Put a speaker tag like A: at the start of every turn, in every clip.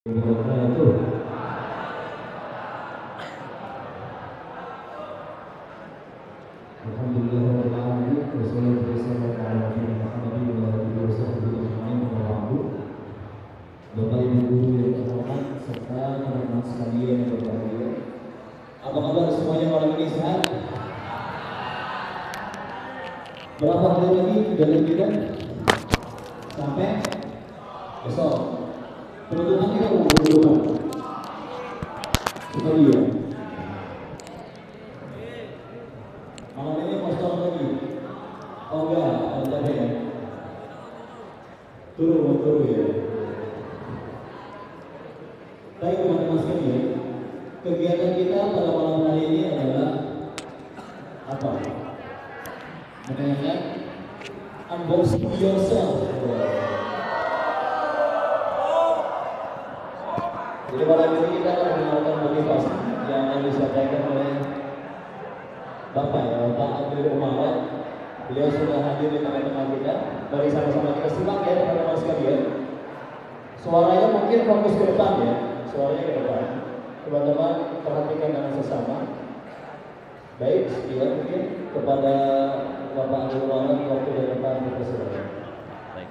A: Wabarakatuh. Alhamdulillahirabbil alamin wassalatu wassalamu ala nabiyina Muhammadin wa alihi wasahbihi ajmain wa ba'du. Bapak Ibu guru yang terhormat serta teman-teman sekalian yang berbahagia. Apa kabar semuanya malam ini, sehat? Berapa hari lagi dari kita sampai besok? Penutupan kita mau penutupan. Kita lihat. Malam ini kosong lagi. Oh enggak, ada ya. Turun ya. Baik teman-teman sekalian, kegiatan kita pada malam hari ini adalah apa? Menanyakan unboxing yourself. Jadi malam ini kita akan mengenalkan motivasi yang akan disampaikan oleh Bapak Abdul Umar. Beliau sudah hadir di tengah-tengah kita. Mari sama-sama kita simak ya teman-teman sekalian. Suaranya mungkin fokus ke depan ya. Suaranya ke depan. Teman-teman perhatikan dengan sesama. Baik, sekian mungkin kepada Bapak Abdul Umar waktu di depan kita semua. Baik.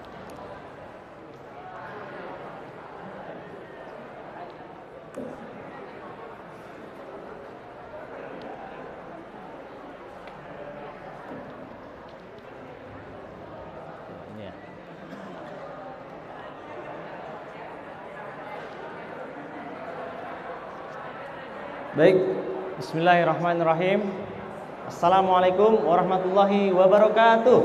B: Baik, bismillahirrahmanirrahim. Assalamualaikum warahmatullahi wabarakatuh.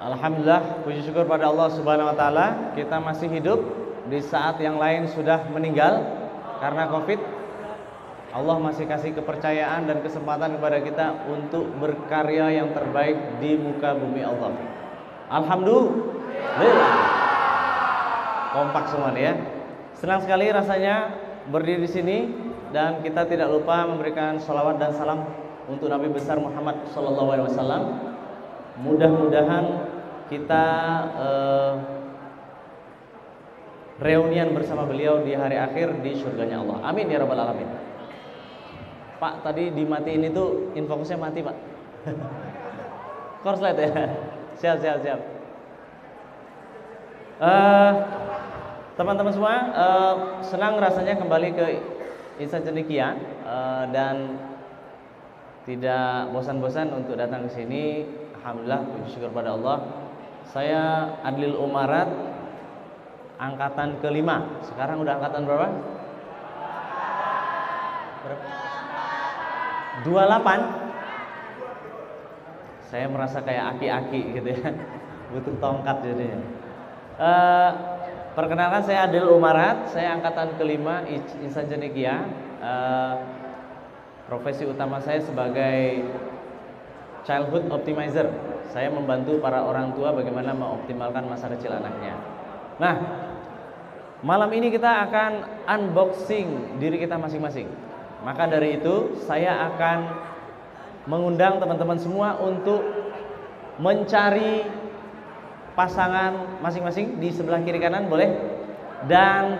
B: Alhamdulillah, puji syukur pada Allah Subhanahu wa taala, kita masih hidup di saat yang lain sudah meninggal karena Covid. Allah masih kasih kepercayaan dan kesempatan kepada kita untuk berkarya yang terbaik di muka bumi Allah. Alhamdulillah. Kompak semua nih ya. Senang sekali rasanya berdiri di sini dan kita tidak lupa memberikan sholawat dan salam untuk Nabi besar Muhammad SAW. Mudah-mudahan kita reunian bersama beliau di hari akhir di surganya Allah. Amin ya rabbal alamin. Pak, tadi dimatiin itu infokusnya mati, Pak. Korslet ya. Siap. Teman-teman semua, senang rasanya kembali ke Insan Cendekia dan tidak bosan-bosan untuk datang ke sini. Alhamdulillah, puji syukur pada Allah. Saya Adlil Umarat, angkatan ke-5. Sekarang udah angkatan berapa? 28. Saya merasa kayak aki-aki gitu ya. Butuh tongkat jadinya. Perkenalkan, saya Adil Umarat, saya angkatan ke-5 Insan Cendekia. Profesi utama saya sebagai childhood optimizer. Saya membantu para orang tua bagaimana mengoptimalkan masa kecil anaknya. Nah, malam ini kita akan unboxing diri kita masing-masing. Maka dari itu saya akan mengundang teman-teman semua untuk mencari pasangan masing-masing di sebelah kiri kanan, boleh? Dan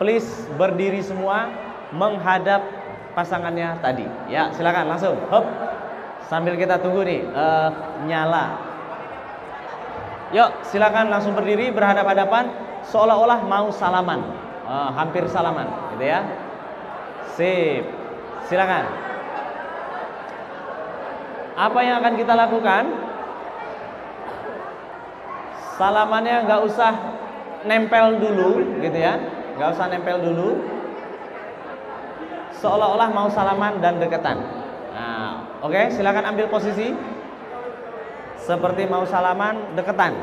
B: please berdiri semua menghadap pasangannya tadi. Ya, silakan langsung. Hop. Sambil kita tunggu nih nyala. Yuk, silakan langsung berdiri berhadap-hadapan seolah-olah mau salaman. Hampir salaman, gitu ya. Sip. Silakan. Apa yang akan kita lakukan? Salamannya nggak usah nempel dulu, gitu ya, nggak usah nempel dulu. Seolah-olah mau salaman dan deketan. Nah, oke, silakan ambil posisi seperti mau salaman deketan.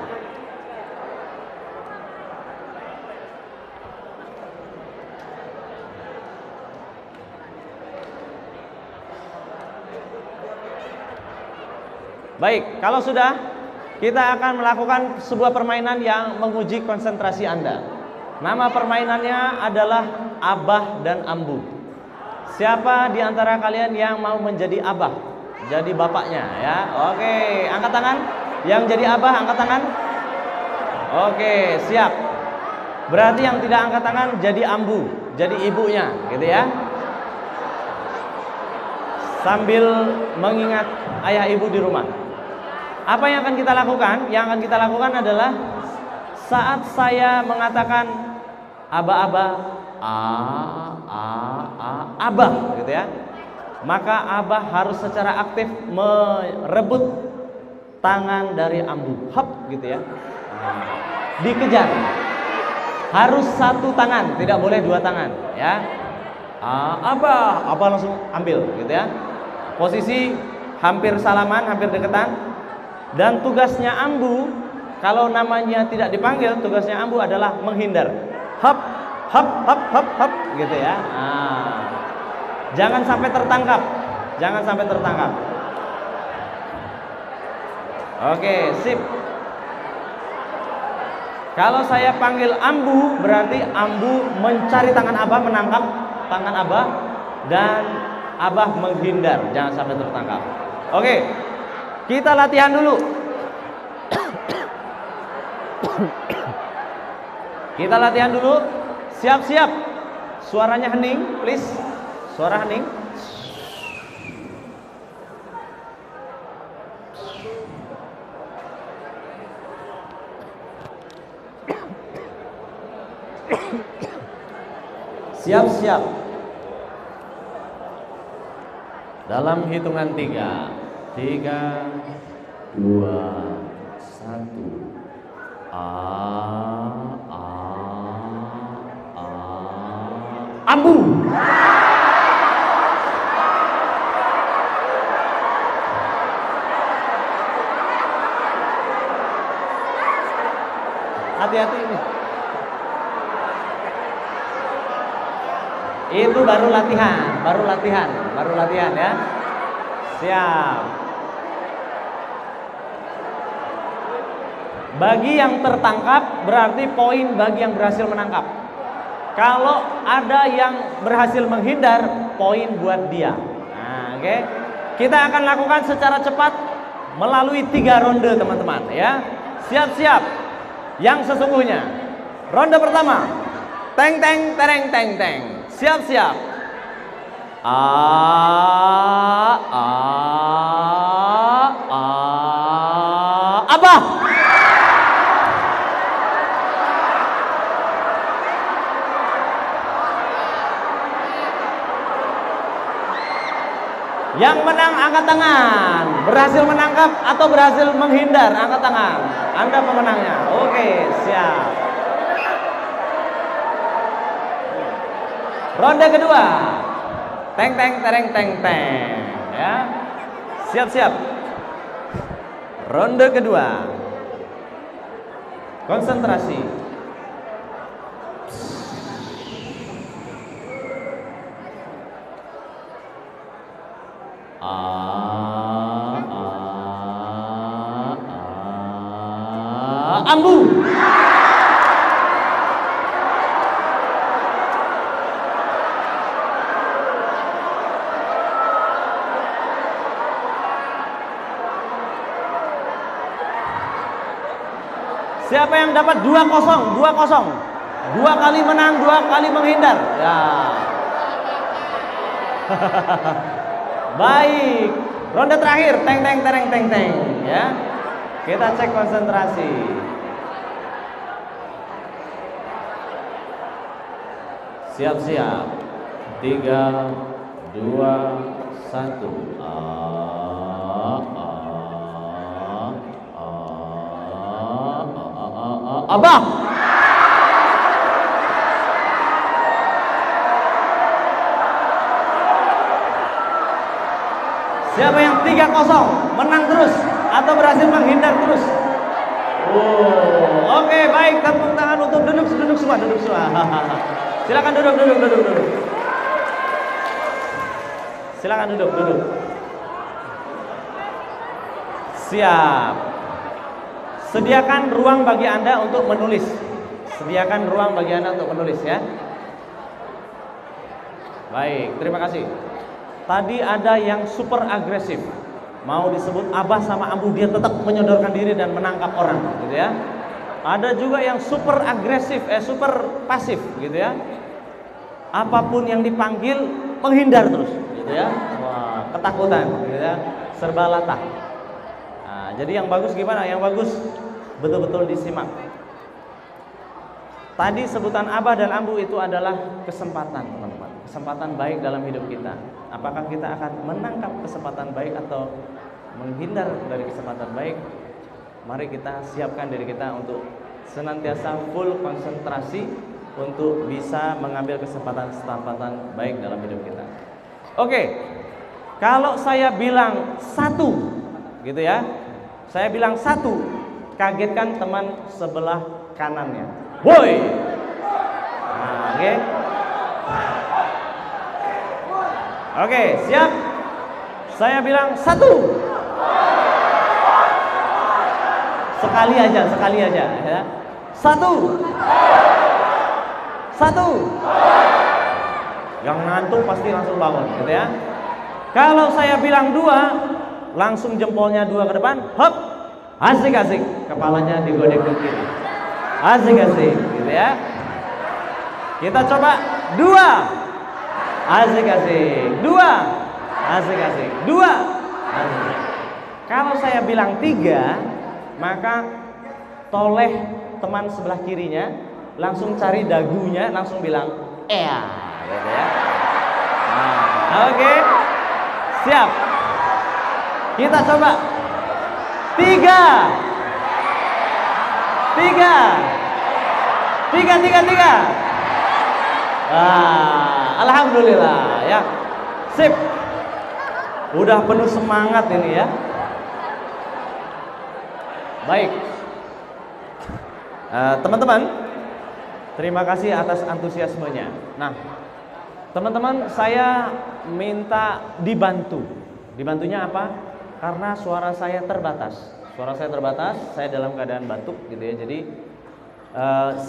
B: Baik, kalau sudah, kita akan melakukan sebuah permainan yang menguji konsentrasi Anda. Nama permainannya adalah Abah dan Ambu. Siapa di antara kalian yang mau menjadi abah? Jadi bapaknya ya. Oke, angkat tangan. Yang jadi abah angkat tangan. Oke, siap. Berarti yang tidak angkat tangan jadi ambu, jadi ibunya, gitu ya. Sambil mengingat ayah ibu di rumah. Apa yang akan kita lakukan? Yang akan kita lakukan adalah saat saya mengatakan aba-aba, abah, gitu ya. Maka abah harus secara aktif merebut tangan dari ambu, hop, gitu ya. Dikejar. Harus satu tangan, tidak boleh dua tangan, ya. Abah langsung ambil, gitu ya. Posisi hampir salaman, hampir deketan. Dan tugasnya ambu, kalau namanya tidak dipanggil, tugasnya ambu adalah menghindar. Hop, hop, hop, hop, hop, gitu ya. Jangan sampai tertangkap. Jangan sampai tertangkap. Oke, sip. Kalau saya panggil ambu, berarti ambu mencari tangan abah, menangkap tangan abah, dan abah menghindar, jangan sampai tertangkap. Oke, kita latihan dulu. Kita latihan dulu. Siap-siap. Suaranya hening, please. Suara hening. Siap-siap. Dalam hitungan 3, 3, 2, 1. Ambu. Hati-hati ini. Itu baru latihan ya. Siap. Bagi yang tertangkap berarti poin bagi yang berhasil menangkap. Kalau ada yang berhasil menghindar, poin buat dia. Nah, oke. Kita akan lakukan secara cepat melalui 3 ronde, teman-teman, ya. Siap-siap. Yang sesungguhnya. Ronde pertama. Teng teng tereng teng teng. Siap-siap. Abah. Yang menang angkat tangan. Berhasil menangkap atau berhasil menghindar, angkat tangan. Anda pemenangnya. Oke, siap. Ronde kedua. Teng teng tereng teng teng, ya. Siap-siap. Ronde kedua. Konsentrasi. Ambu. Siapa yang dapat 2-0? 2-0. 2 kali menang, 2 kali menghindar. Ya. Baik. Ronde terakhir, teng teng tereng teng teng, ya. Kita cek konsentrasi. Siap-siap. 3, 2, 1. Abah. Siapa yang 3-0 menang terus atau berhasil menghindar terus? Oke, baik, tepuk tangan untuk duduk semua. Silakan duduk. Silakan duduk. Siap. Sediakan ruang bagi Anda untuk menulis. Ya. Baik, terima kasih. Tadi ada yang super agresif. mau disebut abah sama ambu, dia tetap menyodorkan diri dan menangkap orang, gitu ya. Ada juga yang super agresif, super pasif, gitu ya. Apapun yang dipanggil menghindar terus, gitu ya. Wah, ketakutan, gitu ya. Serba latah. Nah, jadi yang bagus gimana? Yang bagus betul-betul disimak. Tadi sebutan abah dan ambu itu adalah kesempatan, teman-teman. Kesempatan baik dalam hidup kita. Apakah kita akan menangkap kesempatan baik atau menghindar dari kesempatan baik? Mari kita siapkan diri kita untuk senantiasa full konsentrasi untuk bisa mengambil kesempatan-kesempatan baik dalam hidup kita. Oke, kalau saya bilang satu, gitu ya, saya bilang satu, kagetkan teman sebelah kanannya. Woi, nah, oke, siap. Saya bilang satu. Sekali aja, ya. Satu. Yang ngantuk pasti langsung bangun, gitu ya. Kalau saya bilang dua, langsung jempolnya dua ke depan, hop, asik, kepalanya digodek ke kiri, asik, gitu ya. Kita coba dua, asik, dua, asik, dua, asik. Kalau saya bilang tiga, maka toleh teman sebelah kirinya, langsung cari dagunya, langsung bilang gitu ya. Nah, oke. Siap. Kita coba. Tiga. Alhamdulillah ya. Sip. Udah penuh semangat ini ya. Baik. Teman-teman, terima kasih atas antusiasmenya. Nah, teman-teman, saya minta dibantu. Dibantunya apa? Karena suara saya terbatas. Saya dalam keadaan batuk gitu ya. Jadi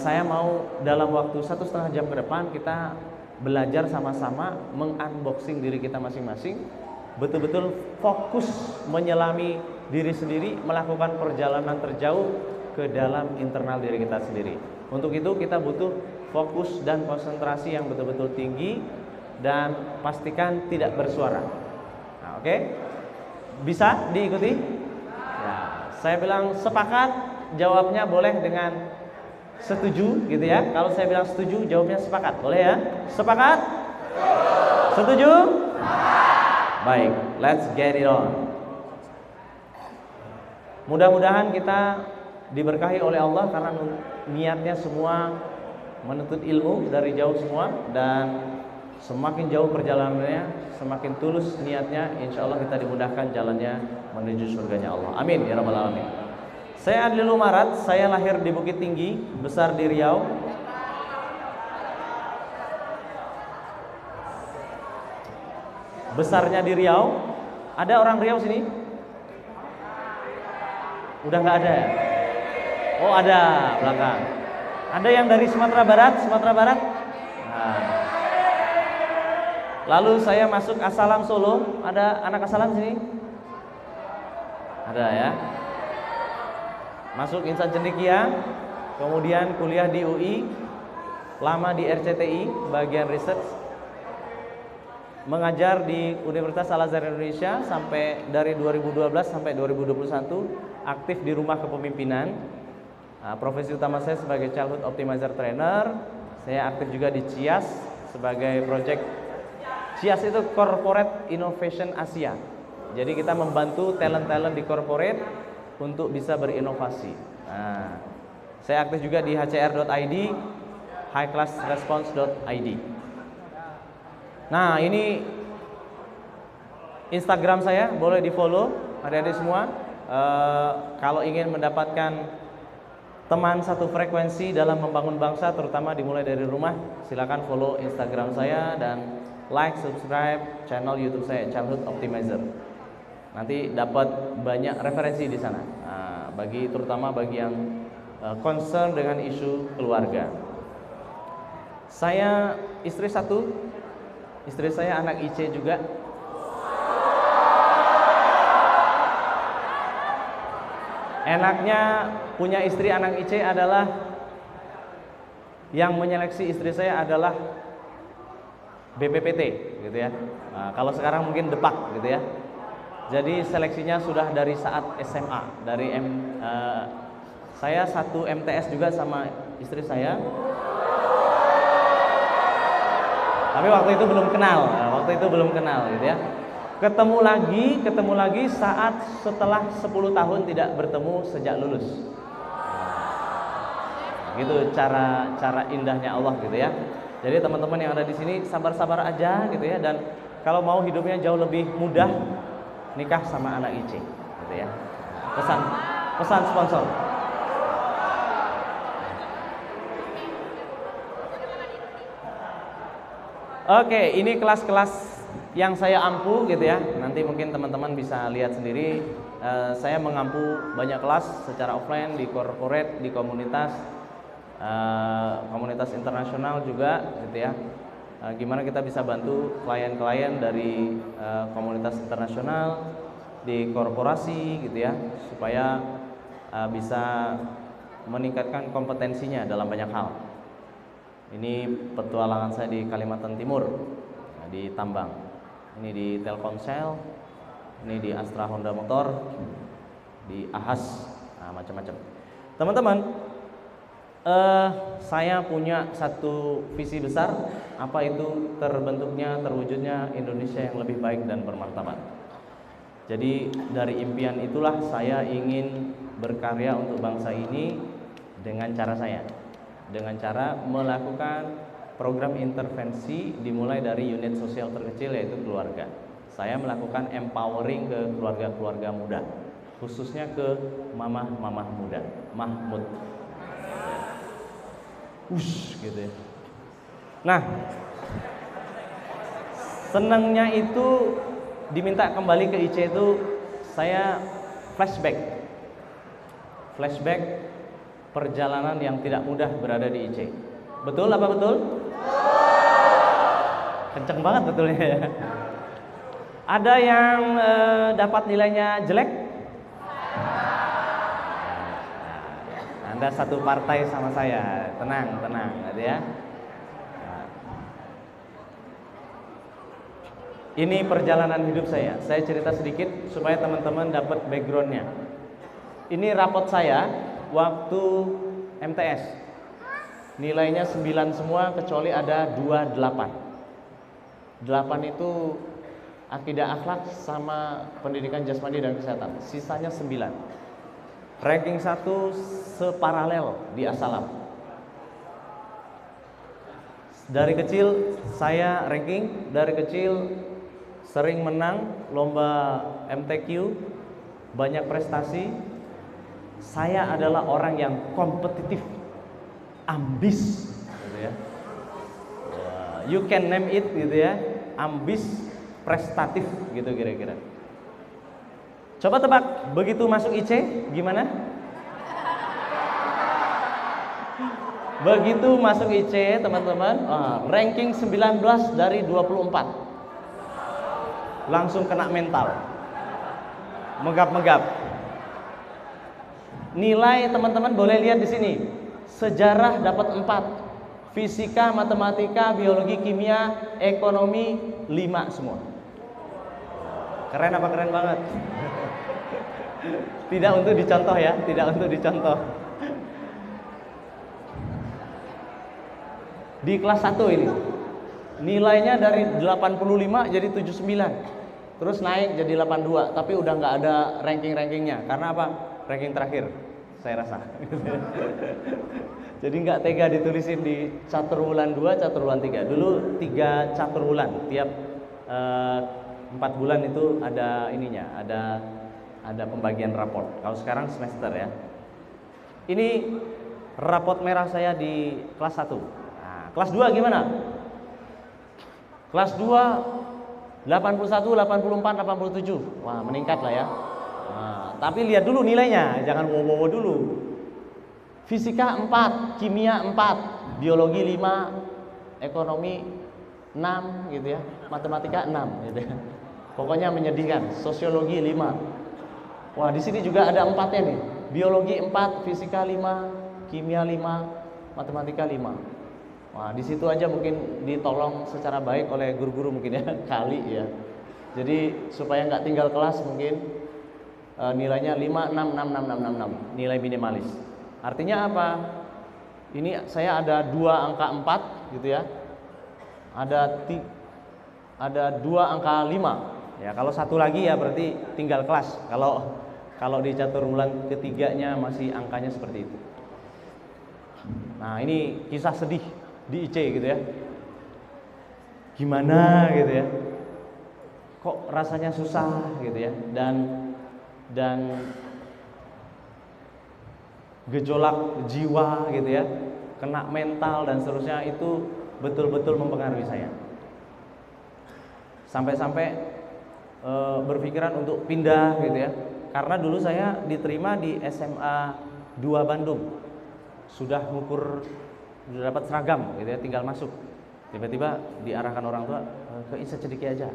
B: saya mau dalam waktu 1,5 jam ke depan kita belajar sama-sama mengunboxing diri kita masing-masing. Betul-betul fokus menyelami diri sendiri, melakukan perjalanan terjauh ke dalam internal diri kita sendiri. Untuk itu kita butuh fokus dan konsentrasi yang betul-betul tinggi dan pastikan tidak bersuara. Nah, oke? Bisa diikuti? Nah, saya bilang sepakat, jawabnya boleh dengan setuju gitu ya. Kalau saya bilang setuju, jawabnya sepakat. Boleh ya? Sepakat? Setuju? Baik, let's get it on. Mudah-mudahan kita diberkahi oleh Allah karena niatnya semua menuntut ilmu dari jauh semua, dan semakin jauh perjalanannya, semakin tulus niatnya, insya Allah kita dimudahkan jalannya menuju surganya Allah. Amin ya rabbal alamin. Saya Adlil Umarat, saya lahir di Bukit Tinggi, besar di Riau. Besarnya di Riau. Ada orang Riau sini? Udah nggak ada ya? Oh ada, belakang. Ada yang dari Sumatera Barat? Nah. Lalu saya masuk Asalam Solo. Ada anak Asalam sini? Ada ya. Masuk Insan Cendekia, kemudian kuliah di UI, lama di RCTI, bagian research. Mengajar di Universitas Al-Azhar Indonesia sampai dari 2012 sampai 2021, aktif di Rumah Kepemimpinan. Profesi utama saya sebagai Childhood Optimizer Trainer. Saya aktif juga di CIAS sebagai project. CIAS itu Corporate Innovation Asia. Jadi kita membantu talent-talent di corporate untuk bisa berinovasi. Nah, saya aktif juga di hcr.id, highclassresponse.id. Nah, ini Instagram saya, boleh di follow adik-adik semua. Kalau ingin mendapatkan teman satu frekuensi dalam membangun bangsa, terutama dimulai dari rumah, silakan follow Instagram saya dan like, subscribe channel YouTube saya Childhood Optimizer. Nanti dapat banyak referensi di sana. Nah, terutama bagi yang concern dengan isu keluarga. Saya istri satu. Istri saya anak IC juga. Enaknya punya istri anak IC adalah yang menyeleksi istri saya adalah BPPT gitu ya. Nah, kalau sekarang mungkin Depak gitu ya. Jadi seleksinya sudah dari saat SMA, saya satu MTS juga sama istri saya. Tapi waktu itu belum kenal gitu ya. Ketemu lagi saat setelah 10 tahun tidak bertemu sejak lulus. Gitu cara indahnya Allah gitu ya. Jadi teman-teman yang ada di sini sabar-sabar aja gitu ya, dan kalau mau hidupnya jauh lebih mudah, nikah sama anak IC gitu ya. Pesan sponsor. Oke, ini kelas-kelas yang saya ampu gitu ya. Nanti mungkin teman-teman bisa lihat sendiri. Saya mengampu banyak kelas secara offline, di corporate, di komunitas internasional juga gitu ya. Gimana kita bisa bantu klien-klien dari komunitas internasional, di korporasi gitu ya, supaya bisa meningkatkan kompetensinya dalam banyak hal. Ini petualangan saya di Kalimantan Timur, di tambang. Ini di Telkomsel, ini di Astra Honda Motor, di Ahas, macam-macam. Teman-teman, saya punya satu visi besar, apa itu terbentuknya, terwujudnya Indonesia yang lebih baik dan bermartabat. Jadi dari impian itulah saya ingin berkarya untuk bangsa ini dengan cara saya. Dengan cara melakukan program intervensi dimulai dari unit sosial terkecil, yaitu keluarga. Saya melakukan empowering ke keluarga-keluarga muda, khususnya ke mamah-mamah muda, Mahmud. Gitu ya. Nah, senangnya itu diminta kembali ke IC itu saya flashback perjalanan yang tidak mudah berada di IC. Betul apa betul? Kenceng banget betulnya ya. Ada yang dapat nilainya jelek? Anda satu partai sama saya. Tenang gitu ya. Ini perjalanan hidup saya. Saya cerita sedikit supaya teman-teman dapat backgroundnya. Ini rapot saya waktu MTS. Nilainya 9 semua kecuali ada 28. 8 itu akidah akhlak sama pendidikan jasmani dan kesehatan. Sisanya 9. Ranking 1 separalel di Asalam. Dari kecil saya ranking, dari kecil sering menang lomba MTQ, banyak prestasi. Saya adalah orang yang kompetitif, ambis gitu ya. You can name it gitu ya. Ambis, prestatif gitu kira-kira. Coba tebak, begitu masuk IC gimana? Begitu masuk IC teman-teman, ranking 19 dari 24. Langsung kena mental. Megap-megap. Nilai teman-teman boleh lihat di sini. Sejarah dapat 4. Fisika, matematika, biologi, kimia, ekonomi 5 semua. Keren apa keren banget? Tidak untuk dicontoh ya, tidak untuk dicontoh. Di kelas 1 ini nilainya dari 85 jadi 79. Terus naik jadi 82, tapi udah nggak ada ranking-rankingnya. Karena apa? Ranking terakhir saya rasa. Jadi nggak tega ditulisin di catur wulan 2, catur wulan 3. Dulu 3 catur wulan, tiap 4 bulan itu ada ininya, ada pembagian raport. Kalau sekarang semester ya. Ini raport merah saya di kelas 1. Nah, kelas 2 gimana? Kelas 2 81, 84, 87. Wah, meningkat lah ya. Nah, tapi lihat dulu nilainya, jangan wow-wow dulu. Fisika 4, kimia 4, biologi 5, ekonomi 6 gitu ya. Matematika 6 gitu ya. Pokoknya menyedihkan. Sosiologi 5. Wah, di sini juga ada 4-nya nih. biologi 4, fisika 5, kimia 5, matematika 5. Wah, di situ aja mungkin ditolong secara baik oleh guru-guru mungkin ya, kali ya. Jadi supaya nggak tinggal kelas mungkin nilainya 5, 6, 6, 6, 6, 6, 6, nilai minimalis. Artinya apa? Ini saya ada 2 angka 4 gitu ya. Ada 2 angka 5. Ya, kalau satu lagi ya berarti tinggal kelas. Kalau di catur bulan ketiganya masih angkanya seperti itu. Nah, ini kisah sedih di IC gitu ya. Gimana gitu ya? Kok rasanya susah gitu ya? Dan gejolak jiwa gitu ya, kena mental dan seterusnya, itu betul-betul mempengaruhi saya. Sampai-sampai berpikiran untuk pindah gitu ya. Karena dulu saya diterima di SMA 2 Bandung. Sudah dapat seragam gitu ya, tinggal masuk. Tiba-tiba diarahkan orang tua ke Insa Cediki aja.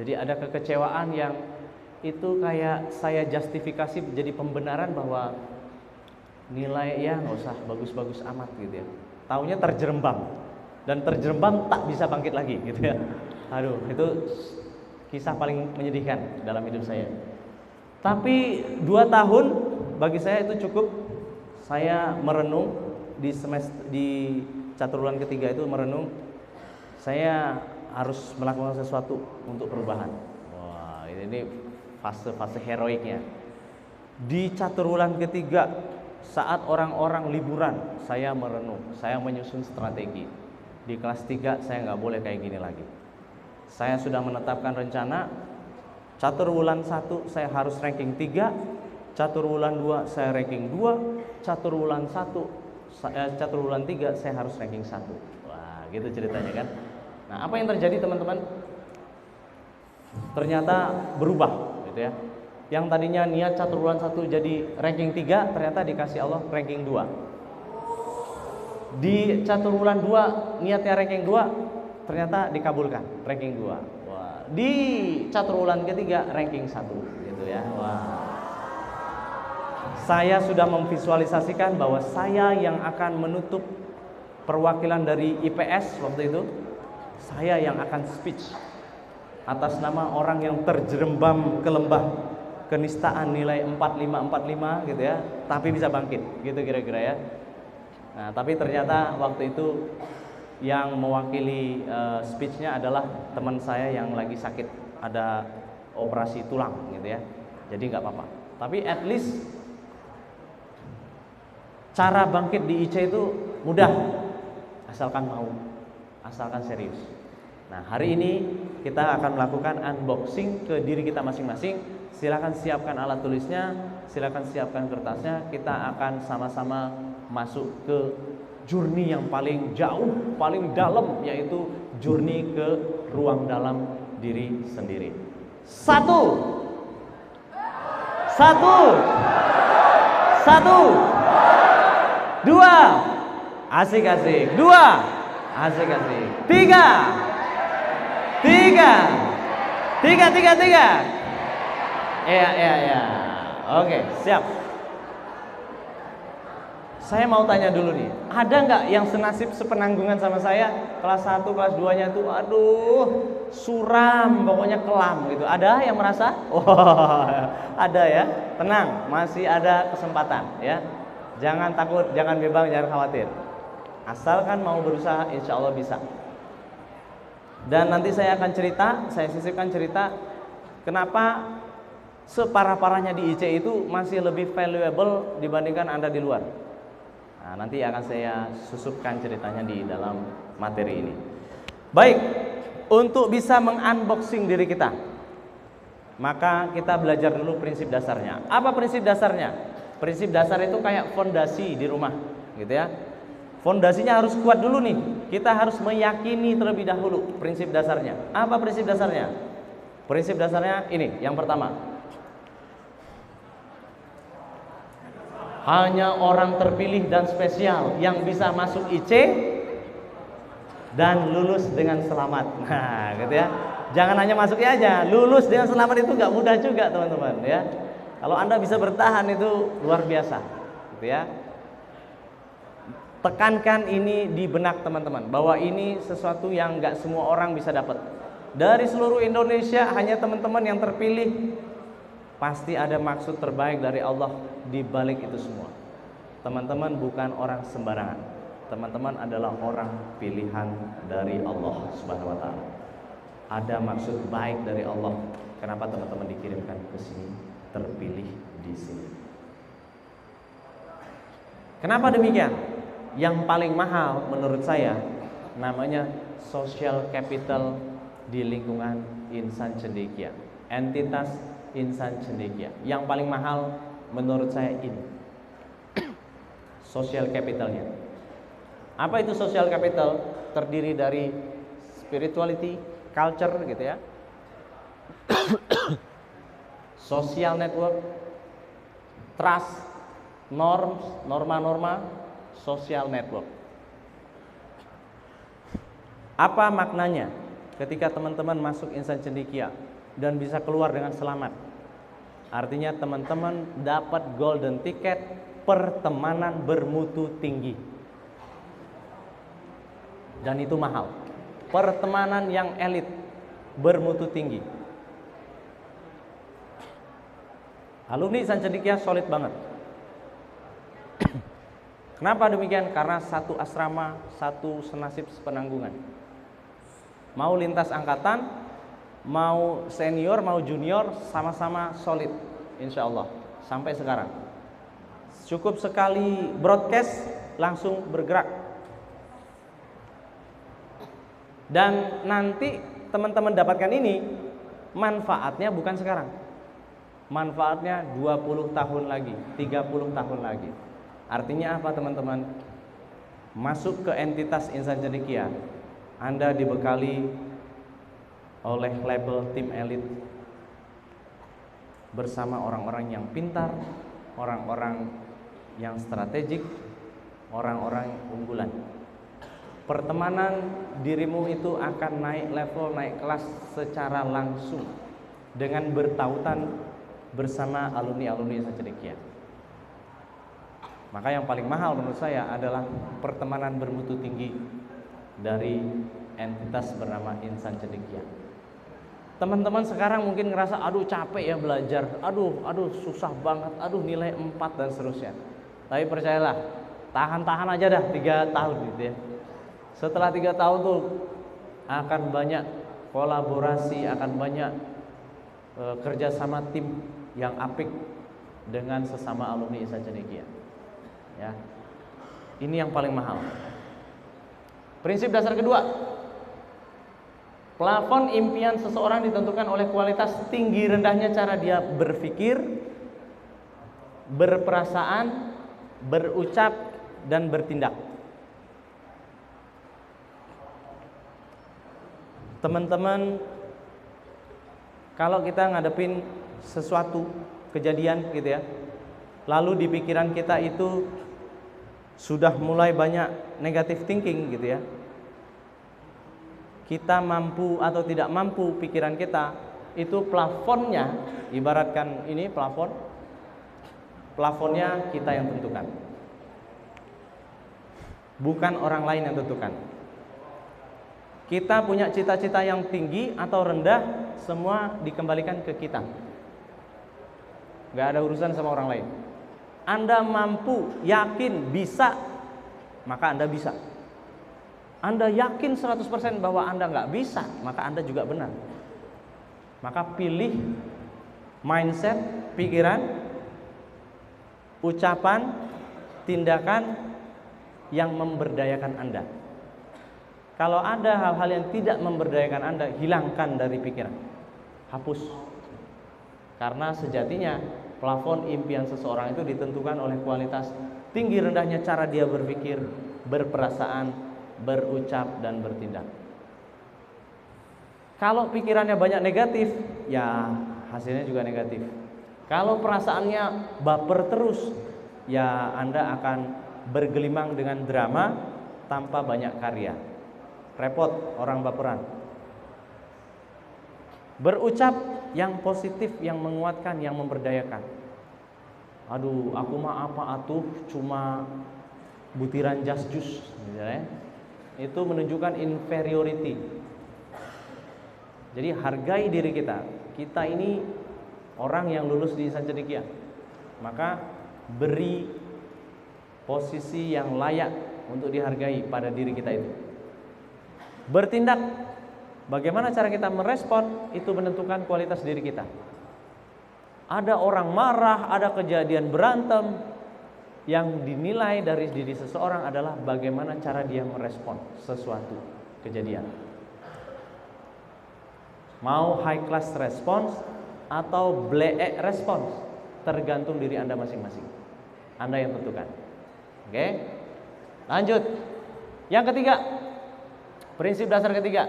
B: Jadi ada kekecewaan yang itu kayak saya justifikasi jadi pembenaran bahwa nilai ya nggak usah bagus-bagus amat gitu ya. Taunya terjerembab, dan terjerembab tak bisa bangkit lagi gitu ya. Aduh, itu kisah paling menyedihkan dalam hidup saya. Tapi 2 tahun bagi saya itu cukup. Saya merenung di catur bulan ketiga itu merenung. Saya harus melakukan sesuatu untuk perubahan. Wah, ini fase-fase heroiknya. Di catur bulan ketiga, saat orang-orang liburan, saya merenung, saya menyusun strategi. Di kelas 3 saya nggak boleh kayak gini lagi. Saya sudah menetapkan rencana, catur bulan 1 saya harus ranking 3, catur bulan 2 saya ranking 2, catur bulan 3 saya harus ranking 1. Wah, gitu ceritanya kan. Nah, apa yang terjadi teman-teman? Ternyata berubah gitu ya. Yang tadinya niat catur bulan 1 jadi ranking 3, ternyata dikasih Allah ranking 2. Di catur bulan 2 niatnya ranking 2, ternyata dikabulkan ranking 2. Wah, di catur bulan ketiga ranking 1 gitu ya. Wah. Saya sudah memvisualisasikan bahwa saya yang akan menutup perwakilan dari IPS waktu itu. Saya yang akan speech atas nama orang yang terjerembab ke lembah kenistaan nilai 4545 gitu ya, tapi bisa bangkit gitu kira-kira ya. Nah, tapi ternyata waktu itu yang mewakili speechnya adalah teman saya yang lagi sakit, ada operasi tulang gitu ya. Jadi nggak apa-apa. Tapi at least cara bangkit di IC itu mudah, asalkan mau, asalkan serius. Nah, hari ini kita akan melakukan unboxing ke diri kita masing-masing. Silakan siapkan alat tulisnya, silakan siapkan kertasnya. Kita akan sama-sama masuk ke journey yang paling jauh, paling dalam, yaitu journey ke ruang dalam diri sendiri. Satu, dua, asik-asik. Dua, asik-asik. Tiga. Iya. Oke, siap. Saya mau tanya dulu nih, ada nggak yang senasib sepenanggungan sama saya? Kelas 1, kelas 2-nya tuh, aduh, suram, pokoknya kelam gitu. Ada yang merasa? Oh, ada ya. Tenang, masih ada kesempatan ya. Jangan takut, jangan bimbang, jangan khawatir. Asalkan mau berusaha, insya Allah bisa. Dan nanti saya akan cerita, saya sisipkan cerita kenapa separah-parahnya di IC itu masih lebih valuable dibandingkan Anda di luar. Nah, nanti akan saya susupkan ceritanya di dalam materi ini. Baik, untuk bisa mengunboxing diri kita, maka kita belajar dulu prinsip dasarnya. Apa prinsip dasarnya? Prinsip dasar itu kayak fondasi di rumah, gitu ya. Fondasinya harus kuat dulu nih. Kita harus meyakini terlebih dahulu prinsip dasarnya. Apa prinsip dasarnya? Prinsip dasarnya ini, yang pertama. Hanya orang terpilih dan spesial yang bisa masuk IC dan lulus dengan selamat. Nah, gitu ya. Jangan hanya masuknya aja, lulus dengan selamat itu nggak mudah juga, teman-teman ya. Kalau Anda bisa bertahan itu luar biasa, gitu ya. Tekankan ini di benak teman-teman, bahwa ini sesuatu yang nggak semua orang bisa dapat. Dari seluruh Indonesia hanya teman-teman yang terpilih. Pasti ada maksud terbaik dari Allah di balik itu semua. Teman-teman bukan orang sembarangan. Teman-teman adalah orang pilihan dari Allah Subhanahu wa taala. Ada maksud baik dari Allah. Kenapa teman-teman dikirimkan ke sini, terpilih di sini. Kenapa demikian? Yang paling mahal menurut saya namanya social capital di lingkungan insan cendekia, entitas insan cendekia. Yang paling mahal menurut saya ini social capitalnya. Apa itu social capital? Terdiri dari spirituality, culture gitu ya, social network, trust, norms, norma-norma, social network. Apa maknanya ketika teman-teman masuk insan cendekia dan bisa keluar dengan selamat? Artinya teman-teman dapat golden ticket pertemanan bermutu tinggi. Dan itu mahal. Pertemanan yang elit, bermutu tinggi. Alumni insan cendekia solid banget. Kenapa demikian? Karena satu asrama, satu senasib sepenanggungan. Mau lintas angkatan, mau senior, mau junior, sama-sama solid, insya Allah, sampai sekarang. Cukup sekali broadcast, langsung bergerak. Dan nanti teman-teman dapatkan ini, manfaatnya bukan sekarang. Manfaatnya 20 tahun lagi, 30 tahun lagi. Artinya apa teman-teman? Masuk ke entitas insan cendekia, Anda dibekali oleh label tim elit bersama orang-orang yang pintar, orang-orang yang strategik, orang-orang unggulan. Pertemanan dirimu itu akan naik level, naik kelas secara langsung dengan bertautan bersama alumni-alumni insan cendekia. Maka yang paling mahal menurut saya adalah pertemanan bermutu tinggi dari entitas bernama insan cendekia. Teman-teman sekarang mungkin ngerasa aduh capek ya belajar, aduh susah banget, aduh nilai 4 dan seterusnya. Tapi percayalah, tahan-tahan aja dah 3 tahun gitu ya. Setelah 3 tahun tuh akan banyak kolaborasi, akan banyak kerjasama tim yang apik dengan sesama alumni insan cendekia. Ya, ini yang paling mahal. Prinsip dasar kedua, plafon impian seseorang ditentukan oleh kualitas tinggi rendahnya cara dia berpikir, berperasaan, berucap, dan bertindak. Teman-teman, kalau kita ngadepin sesuatu kejadian gitu ya, lalu di pikiran kita itu sudah mulai banyak negative thinking gitu ya, kita mampu atau tidak mampu pikiran kita itu plafonnya, ibaratkan ini plafonnya kita yang tentukan, bukan orang lain yang tentukan. Kita punya cita-cita yang tinggi atau rendah, semua dikembalikan ke kita. Gak ada urusan sama orang lain. Anda mampu, yakin, bisa, maka Anda bisa. Anda yakin 100% bahwa Anda gak bisa, maka Anda juga benar. Maka pilih mindset, pikiran, ucapan, tindakan yang memberdayakan Anda. Kalau ada hal-hal yang tidak memberdayakan Anda, hilangkan dari pikiran, hapus. Karena sejatinya plafon impian seseorang itu ditentukan oleh kualitas tinggi rendahnya cara dia berpikir, berperasaan, berucap, dan bertindak. Kalau pikirannya banyak negatif, ya hasilnya juga negatif. Kalau perasaannya baper terus, ya Anda akan bergelimang dengan drama tanpa banyak karya. Repot orang baperan. Berucap yang positif, yang menguatkan, yang memberdayakan. Aduh, aku mah apa atuh, cuma butiran jas jus, misalnya. Itu menunjukkan inferiority. Jadi hargai diri kita. Kita ini orang yang lulus di insan cendekia, maka beri posisi yang layak untuk dihargai pada diri kita itu. Bertindak, bagaimana cara kita merespon itu menentukan kualitas diri kita. Ada orang marah, ada kejadian berantem, yang dinilai dari diri seseorang adalah bagaimana cara dia merespon sesuatu kejadian. Mau high class response atau bleek response, tergantung diri Anda masing-masing. Anda yang tentukan. Oke? Lanjut. Yang ketiga, prinsip dasar ketiga.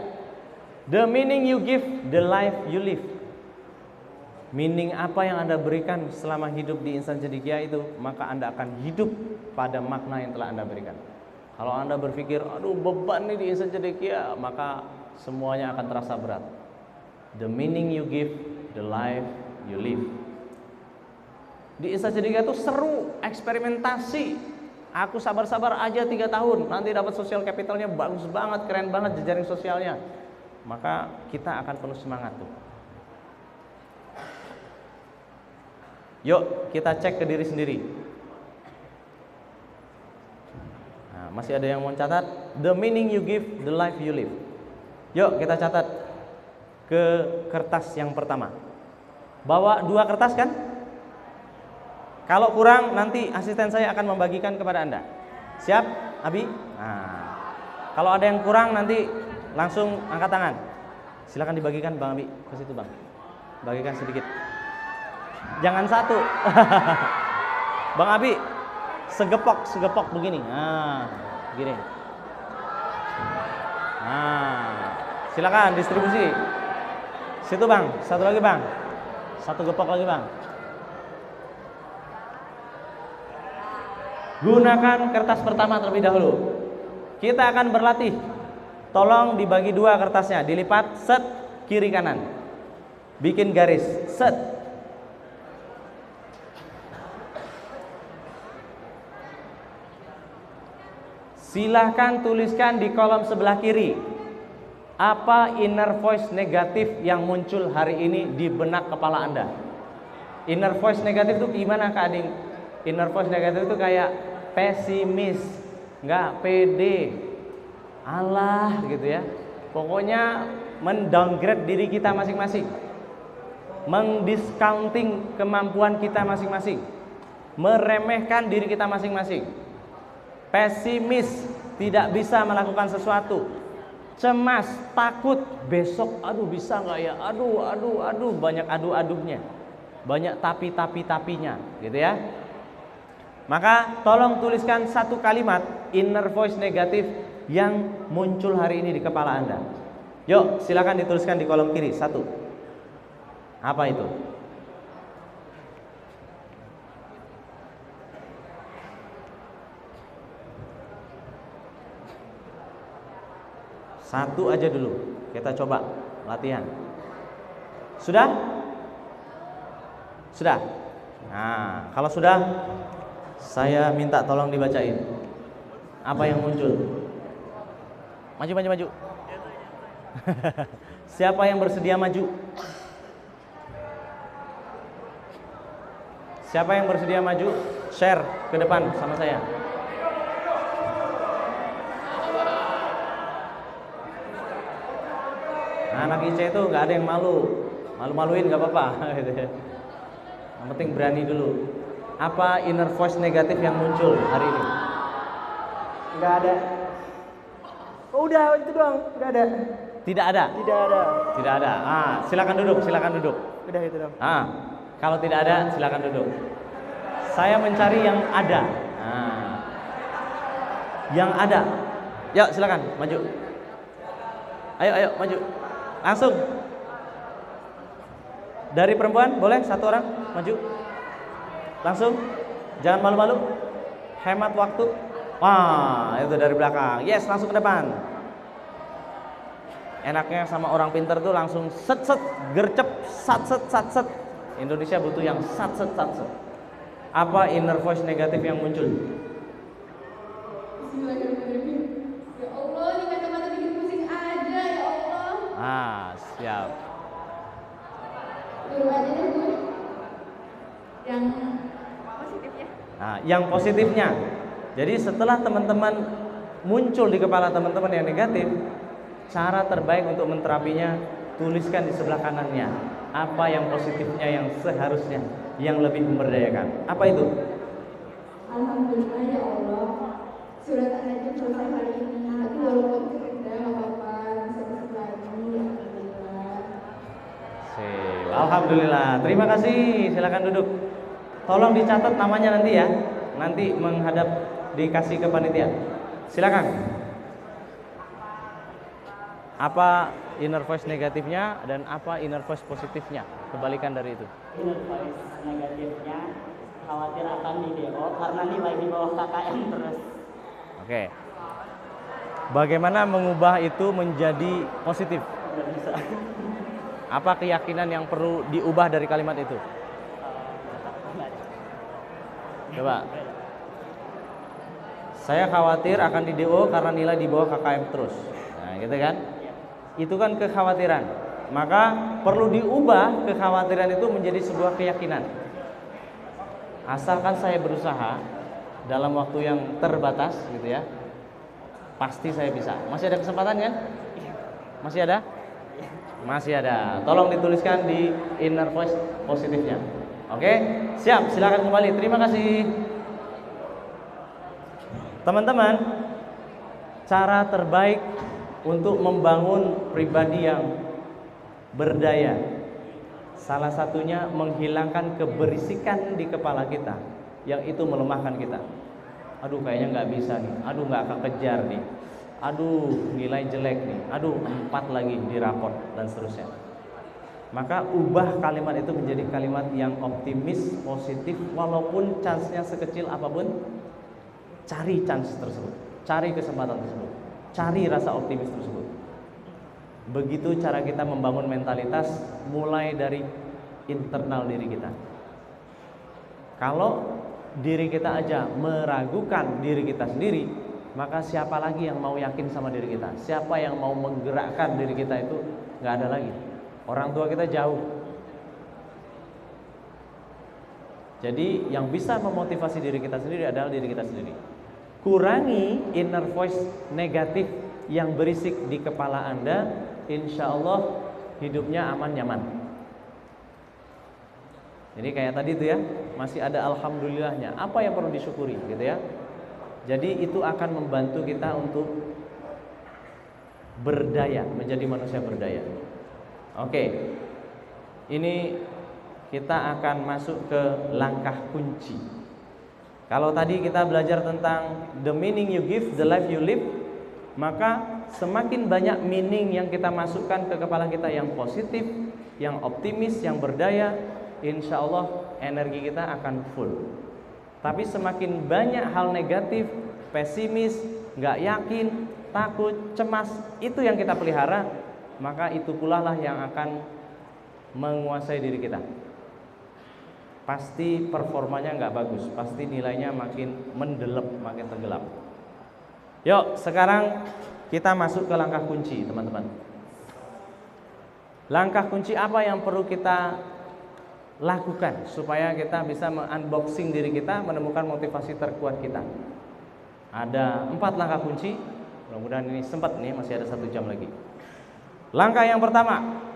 B: The meaning you give, the life you live. Meaning apa yang Anda berikan selama hidup di insan cendekia itu, maka Anda akan hidup pada makna yang telah Anda berikan. Kalau Anda berpikir, aduh beban nih di insan cendekia, maka semuanya akan terasa berat. The meaning you give, the life you live. Di insan cendekia itu seru, eksperimentasi. Aku sabar-sabar aja 3 tahun, nanti dapat social capitalnya bagus banget, keren banget jejaring sosialnya. Maka kita akan penuh semangat tuh. Yuk kita cek ke diri sendiri. Nah, masih ada yang mau catat? The meaning you give, the life you live. Yuk kita catat ke kertas yang pertama. Bawa 2 kertas kan? Kalau kurang nanti asisten saya akan membagikan kepada Anda. Siap, Abi? Nah, kalau ada yang kurang nanti langsung angkat tangan. Silakan dibagikan Bang Abi, ke situ Bang. Bagikan sedikit. Jangan satu. Bang Abi, segepok begini. Nah, gini. Nah, silakan distribusi. Situ Bang, satu lagi Bang. Satu gepok lagi Bang. Gunakan kertas pertama terlebih dahulu. Kita akan berlatih. Tolong dibagi 2 kertasnya, dilipat set kiri kanan. Bikin garis, set. Silahkan tuliskan di kolom sebelah kiri, apa inner voice negatif yang muncul hari ini di benak kepala Anda. Inner voice negatif itu gimana Kak Ading? Inner voice negatif itu kayak pesimis, nggak pede, alah gitu ya. Pokoknya mendowngrade diri kita masing-masing, mendiscounting kemampuan kita masing-masing, meremehkan diri kita masing-masing. Pesimis, tidak bisa melakukan sesuatu. Cemas, takut, besok aduh bisa nggak ya? Aduh, banyak aduh-aduhnya. Banyak tapinya, gitu ya. Maka tolong tuliskan 1 kalimat inner voice negatif yang muncul hari ini di kepala Anda. Yuk, silakan dituliskan di kolom kiri. 1. Apa itu? Satu aja dulu, kita coba latihan. Sudah? Sudah? Nah, kalau sudah, saya minta tolong dibacain. Apa yang muncul? Maju. Siapa yang bersedia maju? Siapa yang bersedia maju? Share ke depan sama saya. Anak IC itu nggak ada yang malu-maluin nggak apa-apa. Yang penting berani dulu. Apa inner voice negatif yang muncul hari ini?
C: Nggak ada. Oh, udah itu doang, nggak ada.
B: Tidak ada. Tidak ada. Silakan duduk.
C: Udah itu doang.
B: Kalau tidak ada, silakan duduk. Saya mencari yang ada. Yang ada. Yuk, silakan maju. Ayo maju. Langsung. Dari perempuan boleh 1 orang maju. Langsung. Jangan malu-malu. Hemat waktu. Wah, itu dari belakang. Yes, langsung ke depan. Enaknya sama orang pinter tuh langsung set gercep sat set. Indonesia butuh yang sat set. Apa inner voice negatif yang muncul?
D: Bismillahirrahmanirrahim. Ya Allah, ini kacamata bikin pusing aja ya Allah.
B: Siap.
D: Dulu aja deh Bu. Yang positifnya.
B: Yang positifnya. Jadi setelah teman-teman muncul di kepala teman-teman yang negatif, cara terbaik untuk menterapinya, tuliskan di sebelah kanannya apa yang positifnya yang seharusnya, yang lebih memberdayakan. Apa itu?
D: Alhamdulillah ya Allah. Surat An-Najm selesai hari ini. Tapi walaupun rendah nggak apa-apa, bisa besok lagi. Alhamdulillah.
B: Sip. Alhamdulillah. Terima kasih. Silakan duduk. Tolong dicatat namanya nanti ya. Nanti menghadap dikasih ke panitia. Silakan. Apa inner voice negatifnya dan apa inner voice positifnya? Kebalikan dari itu.
E: Inner voice negatifnya khawatir akan di DO karena nilai di bawah KKM terus.
B: Oke. Bagaimana mengubah itu menjadi positif?
E: Nggak bisa.
B: Apa keyakinan yang perlu diubah dari kalimat itu? Coba. Saya khawatir akan di DO karena nilai di bawah KKM terus. Nah, gitu kan? Itu kan kekhawatiran. Maka perlu diubah kekhawatiran itu menjadi sebuah keyakinan. Asalkan saya berusaha dalam waktu yang terbatas gitu ya, pasti saya bisa. Masih ada kesempatan kan? Masih ada? Masih ada. Tolong dituliskan di inner voice positifnya. Oke? Siap, silakan kembali. Terima kasih. Teman-teman, cara terbaik untuk membangun pribadi yang berdaya, salah satunya menghilangkan keberisikan di kepala kita yang itu melemahkan kita. Aduh, kayaknya nggak bisa nih. Aduh, nggak akan kejar nih. Aduh, nilai jelek nih. Aduh, 4 lagi di raport dan seterusnya. Maka ubah kalimat itu menjadi kalimat yang optimis, positif, walaupun chance-nya sekecil apapun. Cari chance tersebut, cari kesempatan tersebut, cari rasa optimis tersebut. Begitu cara kita membangun mentalitas mulai dari internal diri kita. Kalau diri kita aja meragukan diri kita sendiri, maka siapa lagi yang mau yakin sama diri kita? Siapa yang mau menggerakkan diri kita itu? Nggak ada lagi. Orang tua kita jauh. Jadi yang bisa memotivasi diri kita sendiri adalah diri kita sendiri. Kurangi inner voice negatif yang berisik di kepala Anda, insya Allah hidupnya aman nyaman. Jadi kayak tadi itu ya, masih ada alhamdulillahnya. Apa yang perlu disyukuri gitu ya. Jadi itu akan membantu kita untuk berdaya, menjadi manusia berdaya. Oke. Ini kita akan masuk ke langkah kunci. Kalau tadi kita belajar tentang the meaning you give, the life you live, maka semakin banyak meaning yang kita masukkan ke kepala kita yang positif, yang optimis, yang berdaya, insya Allah energi kita akan full. Tapi semakin banyak hal negatif, pesimis, nggak yakin, takut, cemas, itu yang kita pelihara, maka itu pula lah yang akan menguasai diri kita. Pasti performanya nggak bagus, pasti nilainya makin mendelep, makin tenggelam. Yuk, sekarang kita masuk ke langkah kunci, teman-teman. Langkah kunci apa yang perlu kita lakukan supaya kita bisa unboxing diri kita, menemukan motivasi terkuat kita? Ada 4 langkah kunci. Mudah-mudahan ini sempat nih, masih ada 1 jam lagi. Langkah yang pertama,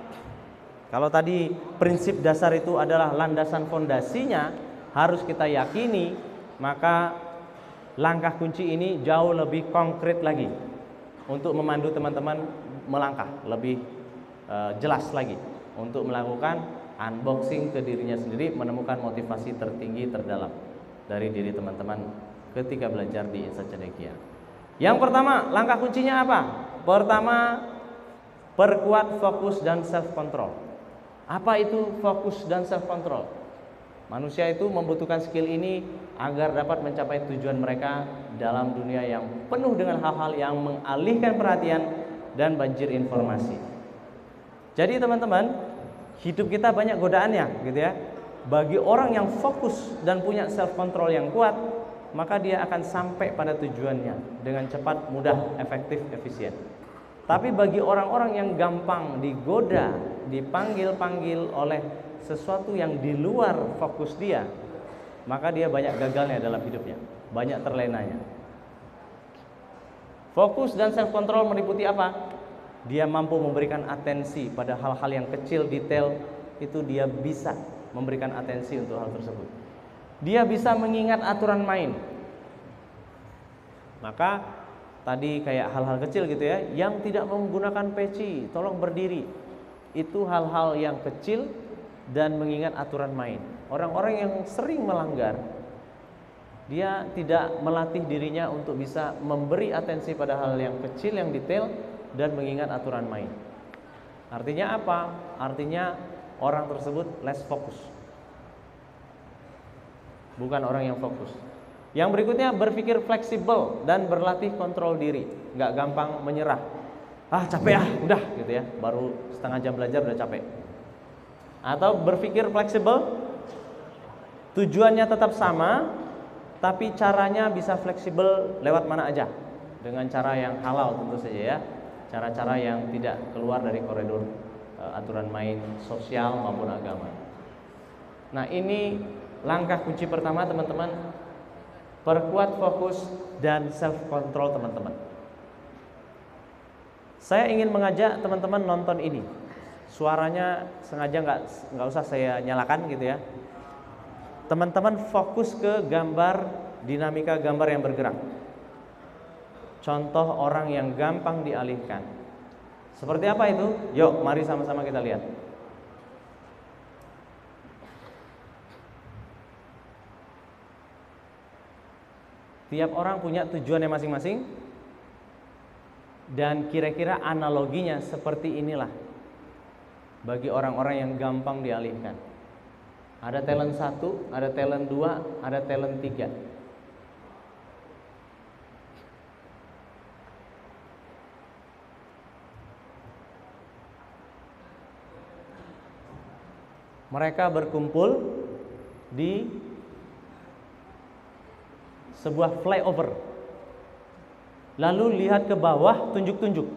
B: kalau tadi prinsip dasar itu adalah landasan fondasinya harus kita yakini, maka langkah kunci ini jauh lebih konkret lagi untuk memandu teman-teman melangkah lebih jelas lagi untuk melakukan unboxing ke dirinya sendiri, menemukan motivasi tertinggi terdalam dari diri teman-teman ketika belajar di Insight Cendekia. Yang pertama, langkah kuncinya apa? Pertama, perkuat fokus dan self control. Apa itu fokus dan self control? Manusia itu membutuhkan skill ini agar dapat mencapai tujuan mereka dalam dunia yang penuh dengan hal-hal yang mengalihkan perhatian dan banjir informasi. Jadi teman-teman, hidup kita banyak godaannya gitu ya. bagi orang yang fokus dan punya self control yang kuat, maka dia akan sampai pada tujuannya dengan cepat, mudah, efektif, efisien. Tapi bagi orang-orang yang gampang digoda, dipanggil-panggil oleh sesuatu yang di luar fokus dia, maka dia banyak gagalnya dalam hidupnya, banyak terlenanya. Fokus dan self control meliputi apa? Dia mampu memberikan atensi pada hal-hal yang kecil, detail, itu dia bisa memberikan atensi untuk hal tersebut. Dia bisa mengingat aturan main. Maka tadi kayak hal-hal kecil gitu ya, yang tidak menggunakan peci, tolong berdiri. Itu hal-hal yang kecil dan mengingat aturan main. Orang-orang yang sering melanggar, dia tidak melatih dirinya untuk bisa memberi atensi pada hal yang kecil, yang detail, dan mengingat aturan main. Artinya apa? Artinya orang tersebut less fokus, bukan orang yang fokus. Yang berikutnya, berpikir fleksibel dan berlatih kontrol diri, nggak gampang menyerah. Capek udah gitu ya, baru setengah jam belajar udah capek. Atau berpikir fleksibel, tujuannya tetap sama, tapi caranya bisa fleksibel lewat mana aja, dengan cara yang halal tentu saja ya, cara-cara yang tidak keluar dari koridor aturan main sosial maupun agama. Nah, ini langkah kunci pertama teman-teman, perkuat fokus dan self control teman-teman. Saya ingin mengajak teman-teman nonton ini. Suaranya sengaja nggak usah saya nyalakan gitu ya. Teman-teman fokus ke gambar, dinamika gambar yang bergerak. Contoh orang yang gampang dialihkan. Seperti apa itu? Yuk, mari sama-sama kita lihat. Tiap orang punya tujuannya masing-masing, dan kira-kira analoginya seperti inilah bagi orang-orang yang gampang dialihkan. Ada talent 1, ada talent 2, ada talent 3. Mereka berkumpul di sebuah flyover. Lalu lihat ke bawah, tunjuk-tunjuk.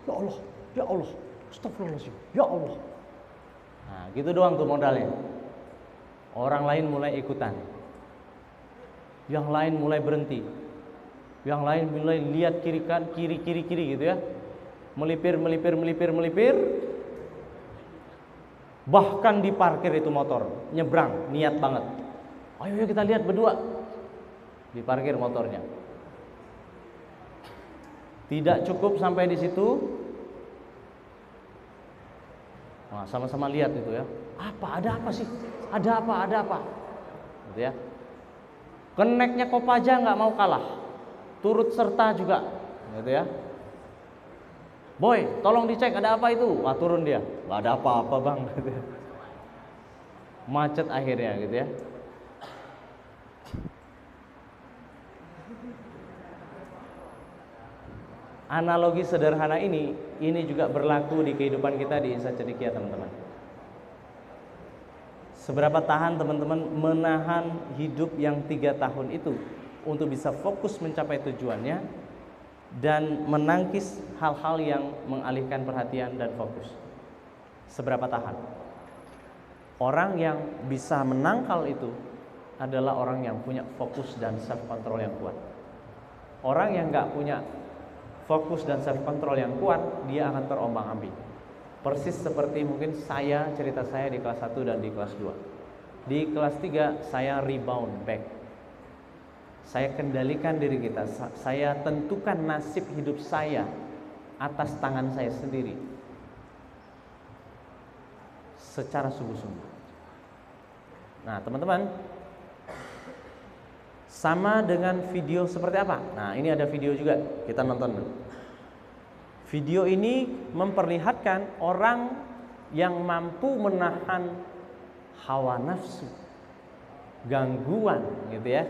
B: Ya Allah, ya Allah, astagfirullahaladzim, ya Allah. Nah, gitu doang tuh modalnya. Orang lain mulai ikutan, yang lain mulai berhenti, yang lain mulai lihat kiri gitu ya, melipir. Bahkan diparkir itu motor, nyebrang, niat banget. Ayo kita lihat berdua. Diparkir motornya. Tidak cukup sampai di situ. Nah, sama-sama lihat itu ya. Ada apa sih? Ada apa? Gitu ya. Keneknya Kopaja nggak mau kalah, turut serta juga, gitu ya. Boy, tolong dicek ada apa itu? Wah, turun dia. Nggak ada apa-apa bang. Macet akhirnya, gitu ya. Analogi sederhana ini juga berlaku di kehidupan kita di Insan Cendekia, teman-teman. Seberapa tahan teman-teman menahan hidup yang 3 tahun itu untuk bisa fokus mencapai tujuannya dan menangkis hal-hal yang mengalihkan perhatian dan fokus. Seberapa tahan? Orang yang bisa menangkal itu adalah orang yang punya fokus dan self control yang kuat. Orang yang nggak punya fokus dan self control yang kuat, dia akan terombang-ambing. Persis seperti mungkin cerita saya di kelas 1 dan di kelas 2. Di kelas 3 saya rebound back. Saya kendalikan diri kita. Saya tentukan nasib hidup saya atas tangan saya sendiri. Secara sungguh-sungguh. Nah, teman-teman, sama dengan video seperti apa? Nah, ini ada video juga, kita nonton dulu. Video ini memperlihatkan orang yang mampu menahan hawa nafsu, gangguan gitu ya,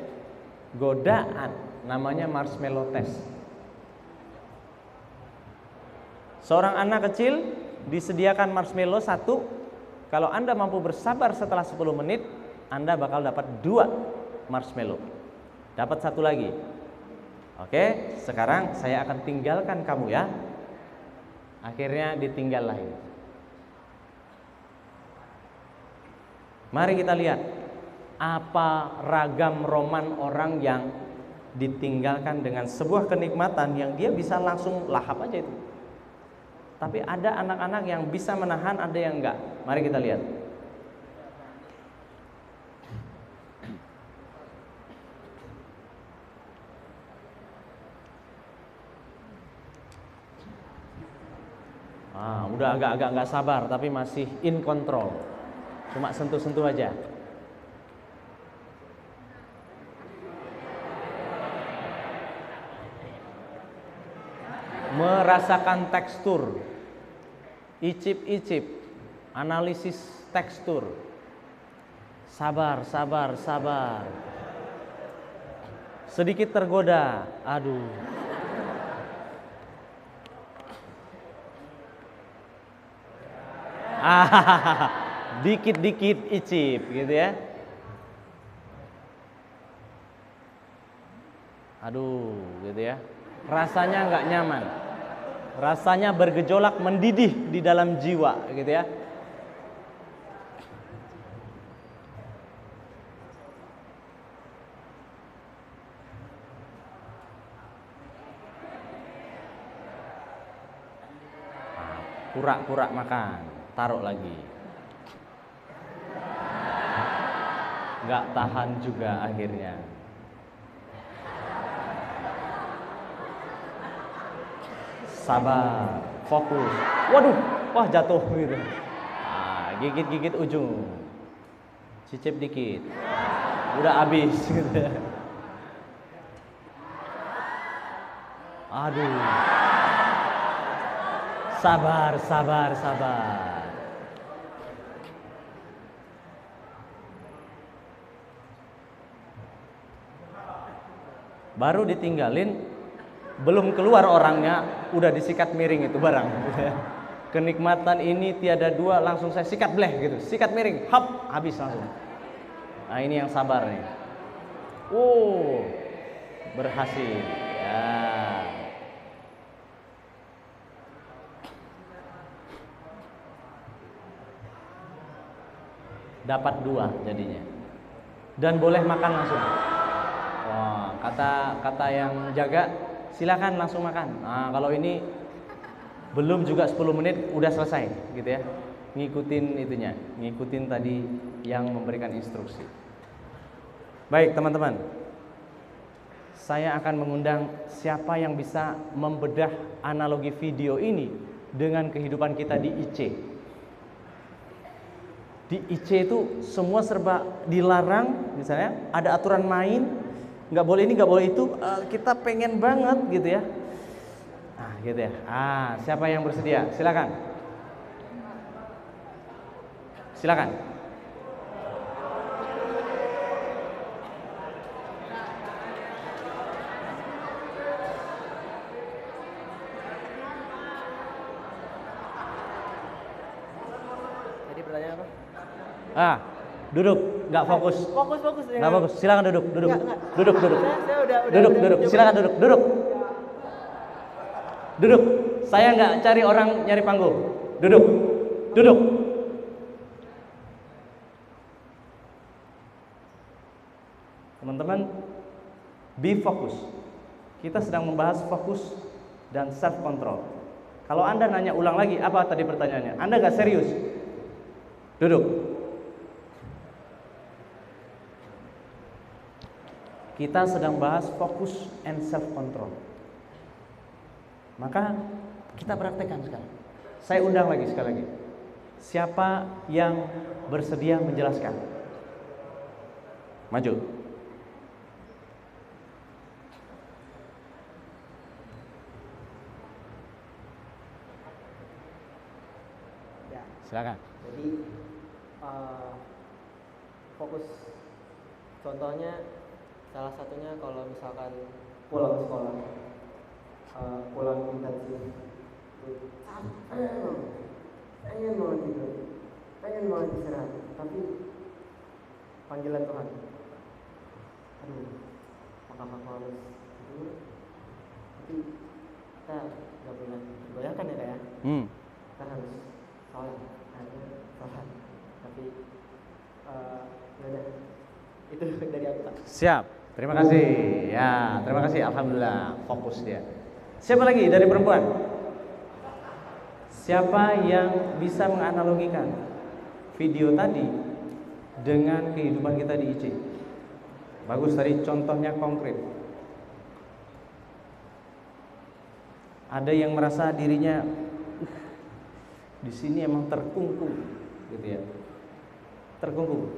B: godaan, namanya marshmallow test. Seorang anak kecil disediakan marshmallow 1, Kalau Anda mampu bersabar setelah 10 menit, Anda bakal dapat 2 marshmallow. Dapat 1 lagi. Oke, sekarang saya akan tinggalkan kamu ya. Akhirnya ditinggal lagi. Mari kita lihat apa ragam roman orang yang ditinggalkan dengan sebuah kenikmatan yang dia bisa langsung lahap aja itu. Tapi ada anak-anak yang bisa menahan, ada yang enggak. Mari kita lihat. Udah agak-agak nggak sabar, tapi masih in control. Cuma sentuh-sentuh aja. Merasakan tekstur, icip-icip, analisis tekstur. Sabar, sabar, sabar. Sedikit tergoda, aduh. Dikit-dikit icip gitu ya. Aduh, gitu ya. Rasanya nggak nyaman. Rasanya bergejolak mendidih di dalam jiwa gitu ya. Pura-pura makan, taruh lagi. Nggak tahan juga akhirnya. Sabar, fokus. Waduh, wah jatuh gitu. Gigit-gigit ujung. Cicip dikit. Udah habis gitu. Aduh. Sabar, sabar, sabar. Baru ditinggalin, belum keluar orangnya, udah disikat miring itu barang. Kenikmatan ini tiada dua, langsung saya sikat bleh gitu. Sikat miring, hap, habis langsung. Nah ini yang sabar nih. Berhasil. Ya. Dapat 2 jadinya. Dan boleh makan langsung. Wah, kata yang jaga, silakan langsung makan. Nah, kalau ini belum juga 10 menit udah selesai gitu ya. Ngikutin itunya, ngikutin tadi yang memberikan instruksi. Baik, teman-teman. Saya akan mengundang siapa yang bisa membedah analogi video ini dengan kehidupan kita di IC. Di IC itu semua serba dilarang, misalnya ada aturan main, nggak boleh ini, nggak boleh itu. Kita pengen banget gitu ya. Nah, gitu ya. Siapa yang bersedia? Silakan. Silakan.
C: Jadi pertanyaan apa?
B: Duduk, nggak fokus.
C: Fokus.
B: Nggak fokus. Silakan duduk.
C: Enggak.
B: Duduk.
C: Saya udah
B: Duduk. Silakan duduk. Duduk. Saya nggak cari orang nyari panggung. Duduk. Teman-teman, be fokus. Kita sedang membahas fokus dan self control. Kalau Anda nanya ulang lagi, apa tadi pertanyaannya? Anda nggak serius. Duduk. Kita sedang bahas fokus and self control. Maka kita praktekkan sekarang. Saya undang lagi sekali lagi. Siapa yang bersedia menjelaskan? Maju.
C: Ya.
B: Silakan.
C: Jadi fokus. Contohnya salah satunya kalau misalkan pulang sekolah, pulang intensif, capek, pengen banget gitu. pengen banget istirahat, tapi panggilan Tuhan. Aduh, apakah aku harus tidur? Tapi kita nggak boleh bayangkan ya kayak kita harus sholat, akhirnya sholat. Tapi ya udah, itu dari aku Pak.
B: Siap, terima kasih. Ya, terima kasih. Alhamdulillah, fokus dia. Siapa lagi dari perempuan? Siapa yang bisa menganalogikan video tadi dengan kehidupan kita di IC? Bagus, tadi contohnya konkret. Ada yang merasa dirinya di sini emang terkungkung, gitu ya. Terkungkung.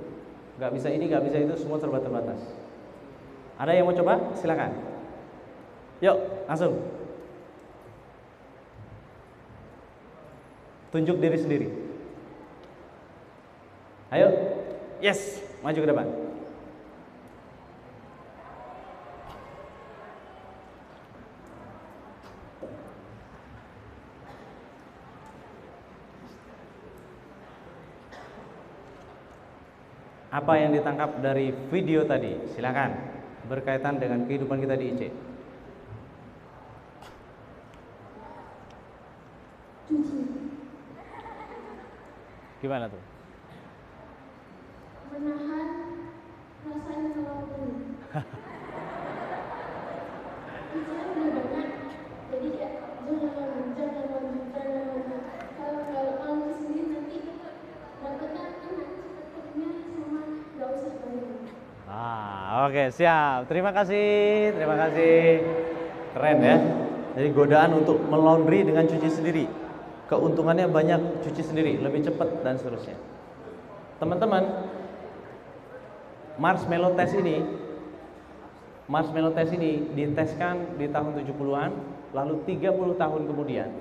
B: Gak bisa ini, gak bisa itu, semua serba terbatas. Ada yang mau coba? Silakan. Yuk, langsung. Tunjuk diri sendiri. Ayo. Yes, maju ke depan. Apa yang ditangkap dari video tadi? Silakan. Berkaitan dengan kehidupan kita di IC.
D: Cuci.
B: Gimana tuh?
D: Menahan rasanya melamun. Pikiran udah banyak, jadi kayak jangan lanjut. Kalau kamu sendiri nanti dapetnya enak, cepetnya sama gak usah banyak.
B: Oke, siap. Terima kasih, terima kasih. Keren ya. Jadi godaan untuk melaundry dengan cuci sendiri. Keuntungannya banyak, cuci sendiri, lebih cepat dan seterusnya. Teman-teman, marshmallow test ini diteskan di tahun 70-an, lalu 30 tahun kemudian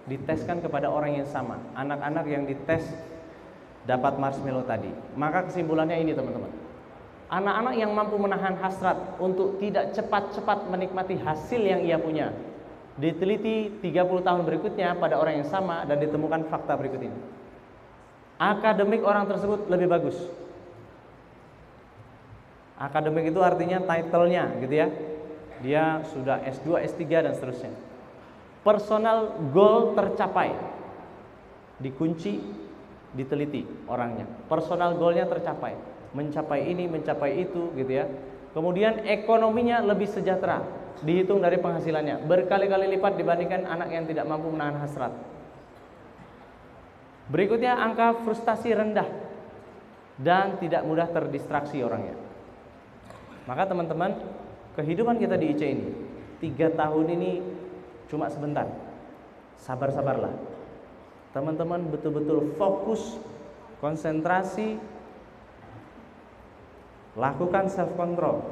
B: diteskan kepada orang yang sama, anak-anak yang dites dapat marshmallow tadi. Maka kesimpulannya ini teman-teman, anak-anak yang mampu menahan hasrat untuk tidak cepat-cepat menikmati hasil yang ia punya, diteliti 30 tahun berikutnya pada orang yang sama dan ditemukan fakta berikut ini. Akademik orang tersebut lebih bagus. Akademik itu artinya title-nya gitu ya. Dia sudah S2, S3 dan seterusnya. Personal goal tercapai. Dikunci, diteliti orangnya. Personal goal-nya tercapai. Mencapai ini, mencapai itu gitu ya. Kemudian ekonominya lebih sejahtera, dihitung dari penghasilannya, berkali-kali lipat dibandingkan anak yang tidak mampu menahan hasrat. Berikutnya angka frustasi rendah dan tidak mudah terdistraksi orangnya. Maka teman-teman, kehidupan kita di IC ini 3 tahun ini cuma sebentar. Sabar-sabarlah. Teman-teman betul-betul fokus, konsentrasi, lakukan self control.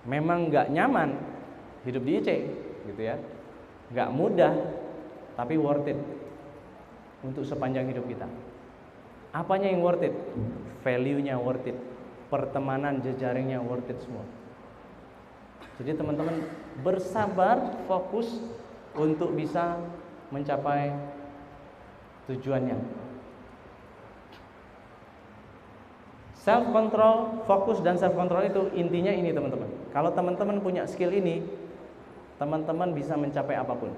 B: Memang nggak nyaman hidup di IC gitu ya, nggak mudah, tapi worth it untuk sepanjang hidup kita. Apanya yang worth it? Value-nya worth it, pertemanan jejaringnya worth it semua. Jadi teman-teman bersabar, fokus untuk bisa mencapai tujuannya. Self control, fokus dan self control itu intinya ini teman-teman. Kalau teman-teman punya skill ini, teman-teman bisa mencapai apapun.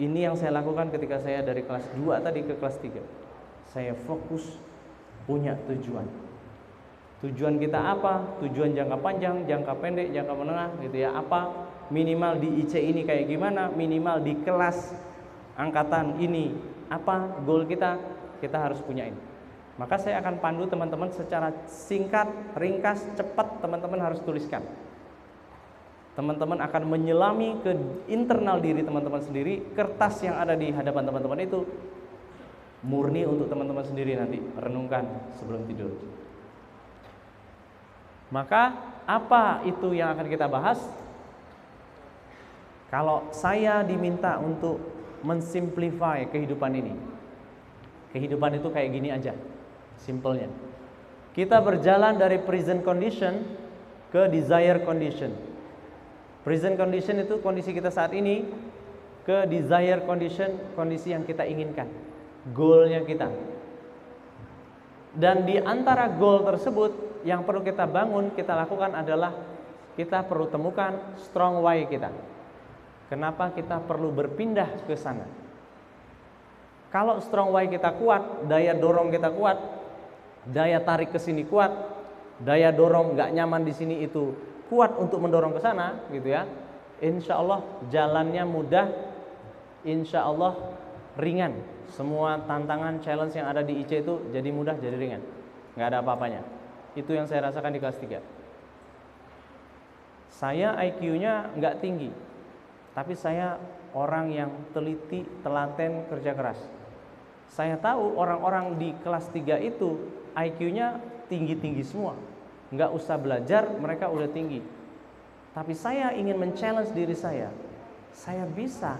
B: Ini yang saya lakukan ketika saya dari kelas 2 tadi ke kelas 3. Saya fokus, punya tujuan. Tujuan kita apa? Tujuan jangka panjang, jangka pendek, jangka menengah gitu ya. Apa? Minimal di IC ini kayak gimana? Minimal di kelas angkatan ini apa goal kita? Kita harus punya ini. Maka saya akan pandu teman-teman secara singkat, ringkas, cepat. Teman-teman harus tuliskan. Teman-teman akan menyelami ke internal diri teman-teman sendiri. Kertas yang ada di hadapan teman-teman itu murni untuk teman-teman sendiri nanti renungkan sebelum tidur. Maka apa itu yang akan kita bahas? Kalau saya diminta untuk mensimplify kehidupan ini, kehidupan itu kayak gini aja. Simpelnya, kita berjalan dari present condition ke desire condition. Present condition itu kondisi kita saat ini, ke desire condition, kondisi yang kita inginkan. goalnya kita. Dan di antara goal tersebut yang perlu kita bangun, kita lakukan adalah kita perlu temukan strong why kita. Kenapa kita perlu berpindah ke sana? Kalau strong why kita kuat, daya dorong kita kuat, daya tarik ke sini kuat, daya dorong nggak nyaman di sini itu kuat untuk mendorong ke sana, gitu ya. Insya Allah jalannya mudah, insya Allah ringan. Semua tantangan, challenge yang ada di IC itu jadi mudah, jadi ringan. Nggak ada apa-apanya. Itu yang saya rasakan di kelas 3. Saya IQ-nya nggak tinggi, tapi saya orang yang teliti, telaten, kerja keras. Saya tahu orang-orang di kelas 3 itu IQ-nya tinggi-tinggi semua. Nggak usah belajar, mereka udah tinggi. Tapi saya ingin men-challenge diri saya. Saya bisa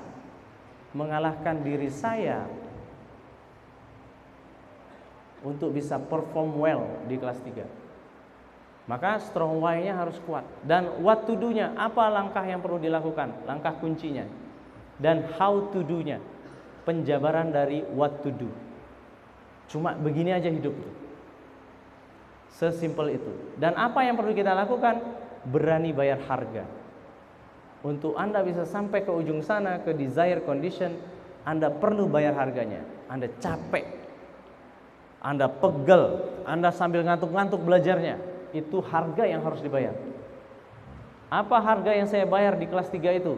B: mengalahkan diri saya untuk bisa perform well di kelas 3. Maka strong why-nya harus kuat. Dan what to do-nya, apa langkah yang perlu dilakukan, langkah kuncinya. Dan how to do-nya, penjabaran dari what to do. Cuma begini aja hidup. Sesimpel itu. Dan apa yang perlu kita lakukan? Berani bayar harga. Untuk Anda bisa sampai ke ujung sana, ke desired condition, Anda perlu bayar harganya. Anda capek, Anda pegel, Anda sambil ngantuk-ngantuk belajarnya. Itu harga yang harus dibayar. Apa harga yang saya bayar di kelas 3 itu?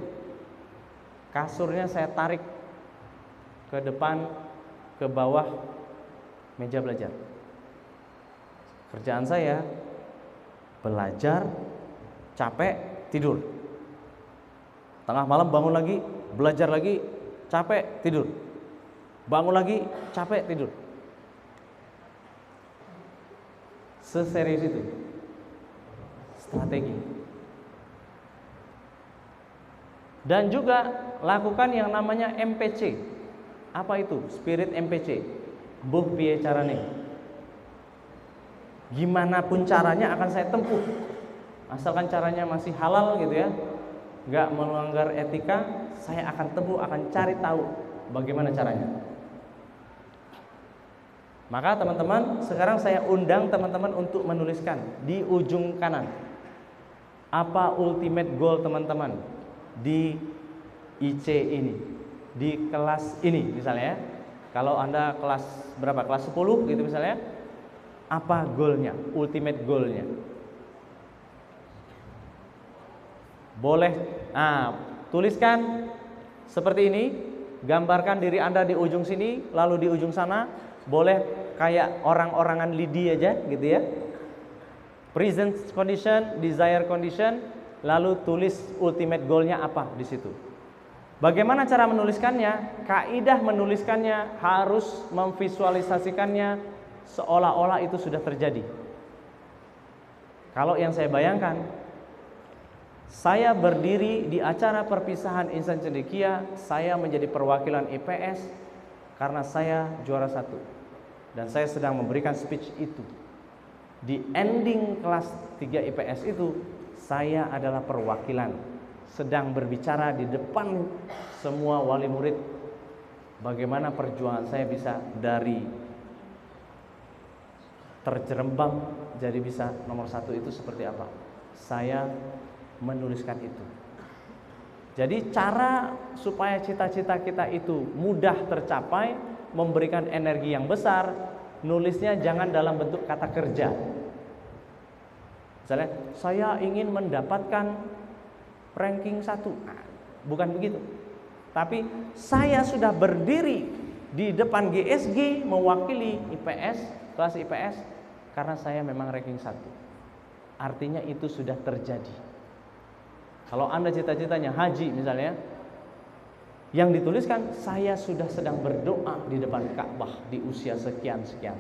B: Kasurnya saya tarik ke depan, ke bawah meja belajar. Kerjaan saya belajar, capek, tidur. Tengah malam bangun lagi, belajar lagi, capek, tidur. Bangun lagi, capek, tidur. Seserius itu strategi. Dan juga lakukan yang namanya MPC. Apa itu? Spirit MPC. Buh piye carane. Gimana pun caranya akan saya tempuh. Asalkan caranya masih halal gitu ya, nggak melanggar etika, saya akan tempuh, akan cari tahu bagaimana caranya. Maka teman-teman, sekarang saya undang teman-teman untuk menuliskan di ujung kanan. Apa ultimate goal teman-teman di IC ini, di kelas ini misalnya ya. Kalau Anda kelas berapa? Kelas 10 gitu misalnya. Apa goalnya, ultimate goalnya? Boleh, tuliskan seperti ini. Gambarkan diri Anda di ujung sini, lalu di ujung sana. Boleh kayak orang-orangan lidi aja gitu ya. Present condition, desire condition, lalu tulis ultimate goalnya apa di situ. Bagaimana cara menuliskannya? Kaidah menuliskannya harus memvisualisasikannya seolah-olah itu sudah terjadi. Kalau yang saya bayangkan, saya berdiri di acara perpisahan insan cendekia, saya menjadi perwakilan IPS karena saya juara 1. Dan saya sedang memberikan speech itu. Di ending kelas 3 IPS itu, saya adalah perwakilan, sedang berbicara di depan semua wali murid. Bagaimana perjuangan saya bisa dari terjerembab jadi bisa nomor 1 itu seperti apa. Saya menuliskan itu. Jadi cara supaya cita-cita kita itu mudah tercapai, memberikan energi yang besar, nulisnya jangan dalam bentuk kata kerja. Misalnya, saya ingin mendapatkan ranking 1. Bukan begitu. Tapi saya sudah berdiri di depan GSG mewakili IPS, kelas IPS, karena saya memang ranking 1. Artinya itu sudah terjadi. Kalau Anda cita-citanya haji misalnya, yang dituliskan, saya sudah sedang berdoa di depan Ka'bah di usia sekian-sekian.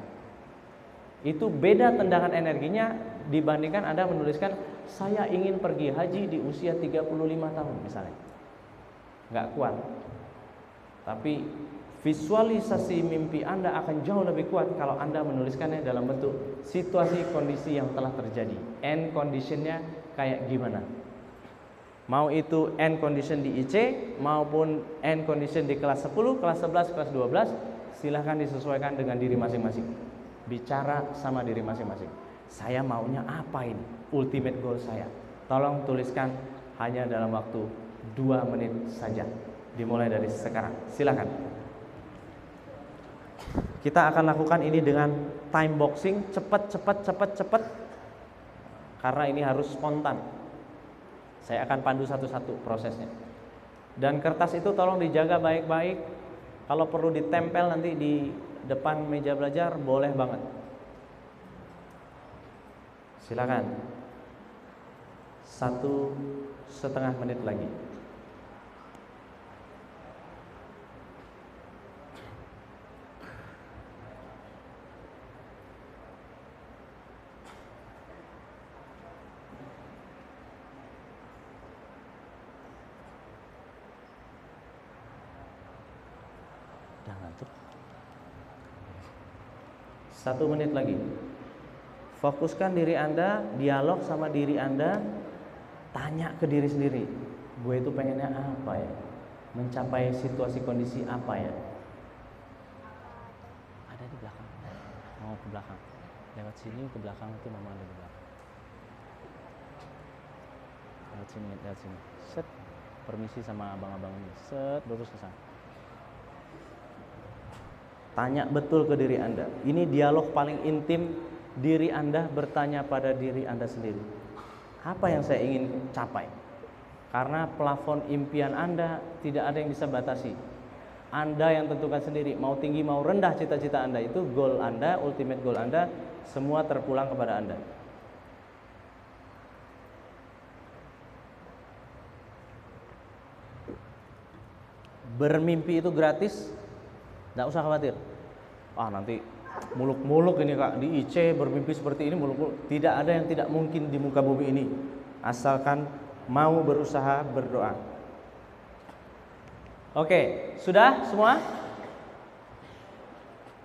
B: Itu beda tendangan energinya dibandingkan Anda menuliskan, saya ingin pergi haji di usia 35 tahun misalnya. Nggak kuat. Tapi visualisasi mimpi Anda akan jauh lebih kuat kalau Anda menuliskannya dalam bentuk situasi kondisi yang telah terjadi. End conditionnya kayak gimana? Mau itu end condition di IC maupun end condition di kelas 10, kelas 11, kelas 12, silahkan disesuaikan dengan diri masing-masing. Bicara sama diri masing-masing. Saya maunya apa ini? Ultimate goal saya. Tolong tuliskan hanya dalam waktu 2 menit saja. Dimulai dari sekarang. Silahkan. Kita akan lakukan ini dengan time boxing, cepat. Karena ini harus spontan. Saya akan pandu satu-satu prosesnya. Dan kertas itu tolong dijaga baik-baik. Kalau perlu ditempel nanti di depan meja belajar, boleh banget. Silakan. 1,5 menit lagi. Udah ngantuk. 1 menit lagi. Fokuskan diri Anda, dialog sama diri Anda, tanya ke diri sendiri, gue itu pengennya apa ya? Mencapai situasi kondisi apa ya? Ada di belakang. Mau ke belakang. Lewat sini ke belakang itu mama ada di belakang. Lewat sini. Set. Permisi sama abang-abang ini. Set, lurus ke sana. Tanya betul ke diri Anda. Ini dialog paling intim, diri Anda bertanya pada diri Anda sendiri. Apa yang saya ingin capai? Karena plafon impian Anda tidak ada yang bisa batasi. Anda yang tentukan sendiri, mau tinggi mau rendah cita-cita Anda, itu goal Anda, ultimate goal Anda, semua terpulang kepada Anda. Bermimpi itu gratis. Nggak usah khawatir. Nanti muluk-muluk ini Kak, di IC bermimpi seperti ini muluk-muluk. Tidak ada yang tidak mungkin di muka bumi ini, asalkan mau berusaha, berdoa. Oke, sudah semua?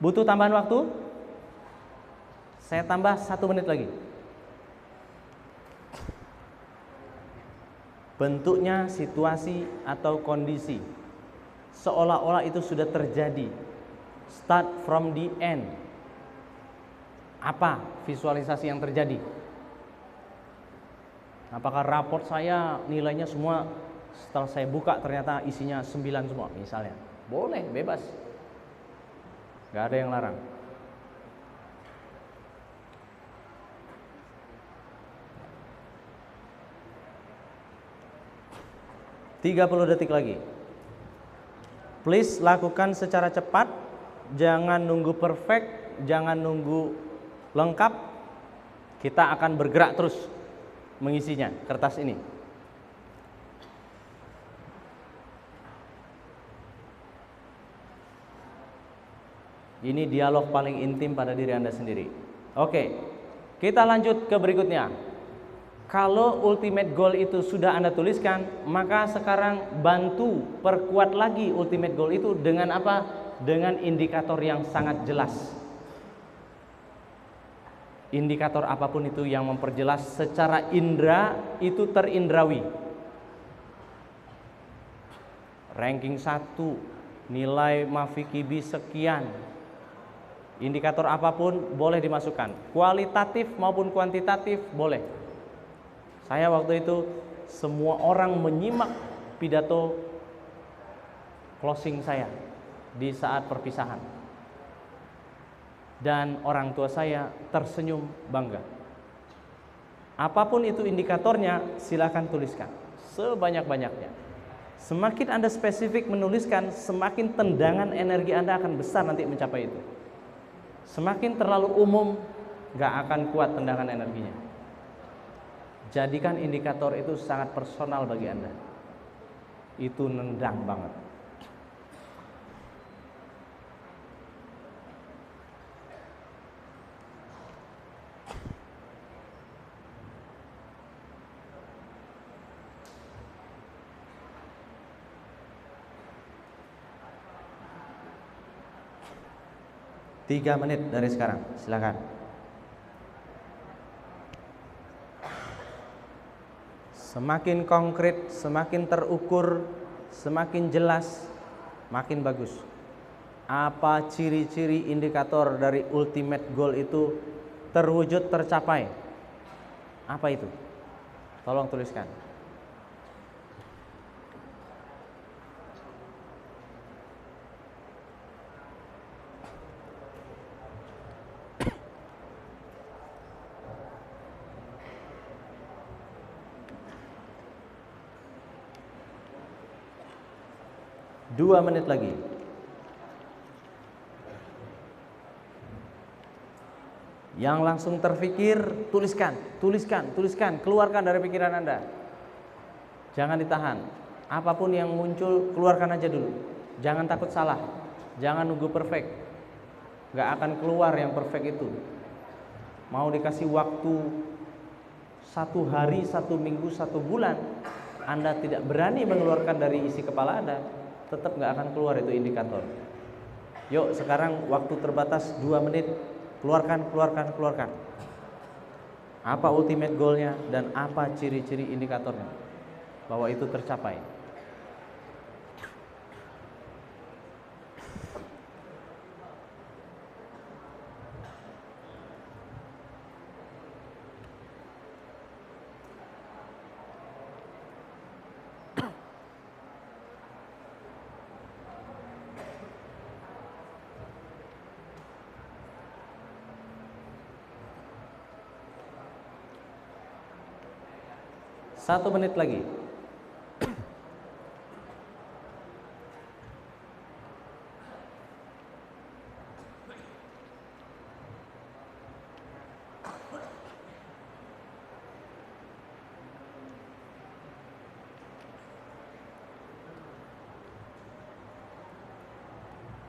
B: Butuh tambahan waktu? Saya tambah 1 menit lagi. Bentuknya situasi atau kondisi seolah-olah itu sudah terjadi. Start from the end. Apa visualisasi yang terjadi? Apakah raport saya nilainya semua setelah saya buka ternyata isinya 9 semua misalnya? Boleh, bebas. Gak ada yang larang. ...30 detik lagi. Please lakukan secara cepat. Jangan nunggu perfect, jangan nunggu lengkap. Kita akan bergerak terus mengisinya, kertas ini. Ini dialog paling intim pada diri Anda sendiri. Oke, kita lanjut ke berikutnya. Kalau ultimate goal itu sudah Anda tuliskan, maka sekarang bantu perkuat lagi ultimate goal itu dengan apa? Dengan indikator yang sangat jelas. Indikator apapun itu yang memperjelas secara indera itu terindrawi. Ranking 1, nilai Mafikibi sekian. Indikator apapun boleh dimasukkan, kualitatif maupun kuantitatif boleh. Saya waktu itu semua orang menyimak pidato closing saya di saat perpisahan. Dan orang tua saya tersenyum bangga. Apapun itu indikatornya, silakan tuliskan sebanyak-banyaknya. Semakin Anda spesifik menuliskan, semakin tendangan energi Anda akan besar nanti mencapai itu. Semakin terlalu umum, gak akan kuat tendangan energinya. Jadikan indikator itu sangat personal bagi Anda. Itu nendang banget. Tiga menit dari sekarang, silakan. Semakin konkret, semakin terukur, semakin jelas, makin bagus. Apa ciri-ciri indikator dari ultimate goal itu terwujud, tercapai? Apa itu? Tolong tuliskan. Dua menit lagi. Yang langsung terfikir, tuliskan, keluarkan dari pikiran Anda. Jangan ditahan. Apapun yang muncul, keluarkan aja dulu. Jangan takut salah. Jangan nunggu perfect. Gak akan keluar yang perfect itu. Mau dikasih waktu 1 hari, 1 minggu, 1 bulan, Anda tidak berani mengeluarkan dari isi kepala Anda, tetap gak akan keluar itu indikator. Yuk sekarang waktu terbatas 2 menit. Keluarkan. Apa ultimate goalnya dan apa ciri-ciri indikatornya bahwa itu tercapai. Satu menit lagi.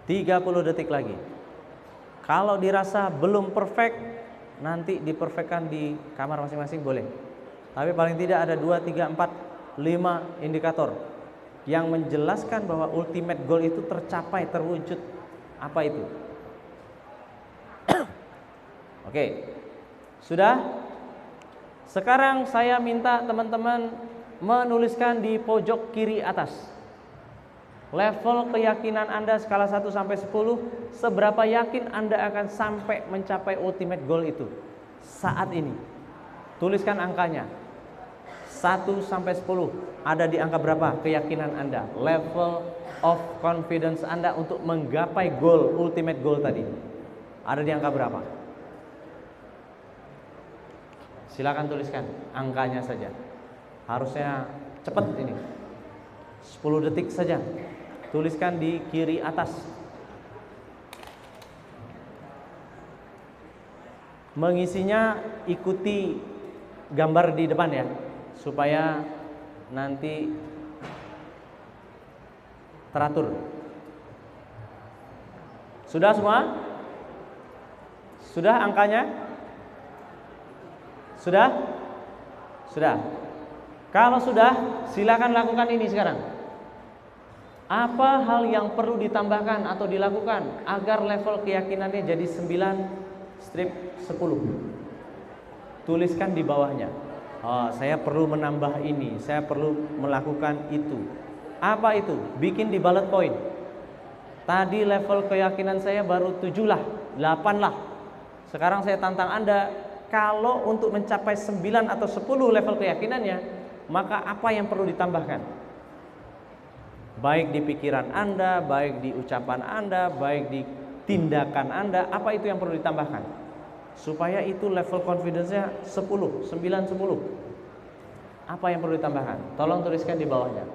B: Tiga 30 detik lagi. Kalau dirasa belum perfect, nanti diperfectkan di kamar masing-masing boleh. Tapi paling tidak ada 2, 3, 4, 5 indikator yang menjelaskan bahwa ultimate goal itu tercapai, terwujud. Apa itu? Oke. Sudah? Sekarang saya minta teman-teman menuliskan di pojok kiri atas. Level keyakinan Anda skala 1 sampai 10, seberapa yakin Anda akan sampai mencapai ultimate goal itu saat ini? Tuliskan angkanya. 1 sampai 10. Ada di angka berapa keyakinan Anda? Level of confidence Anda untuk menggapai goal, ultimate goal tadi. Ada di angka berapa? Silakan tuliskan angkanya saja. Harusnya cepat ini. 10 detik saja. Tuliskan di kiri atas. Mengisinya ikuti gambar di depan ya, supaya nanti teratur. Sudah semua? Sudah angkanya? Sudah? Sudah. Kalau sudah, silakan lakukan ini sekarang. Apa hal yang perlu ditambahkan atau dilakukan agar level keyakinannya jadi 9/10? Tuliskan di bawahnya. Oh, saya perlu menambah ini, saya perlu melakukan itu. Apa itu? Bikin di bullet point. Tadi level keyakinan saya baru 7 lah, 8 lah. Sekarang saya tantang Anda, kalau untuk mencapai 9 atau 10 level keyakinannya, maka apa yang perlu ditambahkan? Baik di pikiran Anda, baik di ucapan Anda, baik di tindakan Anda, apa itu yang perlu ditambahkan? Supaya itu level confidence-nya 10, 9, 10. Apa yang perlu ditambahkan? Tolong tuliskan di bawahnya.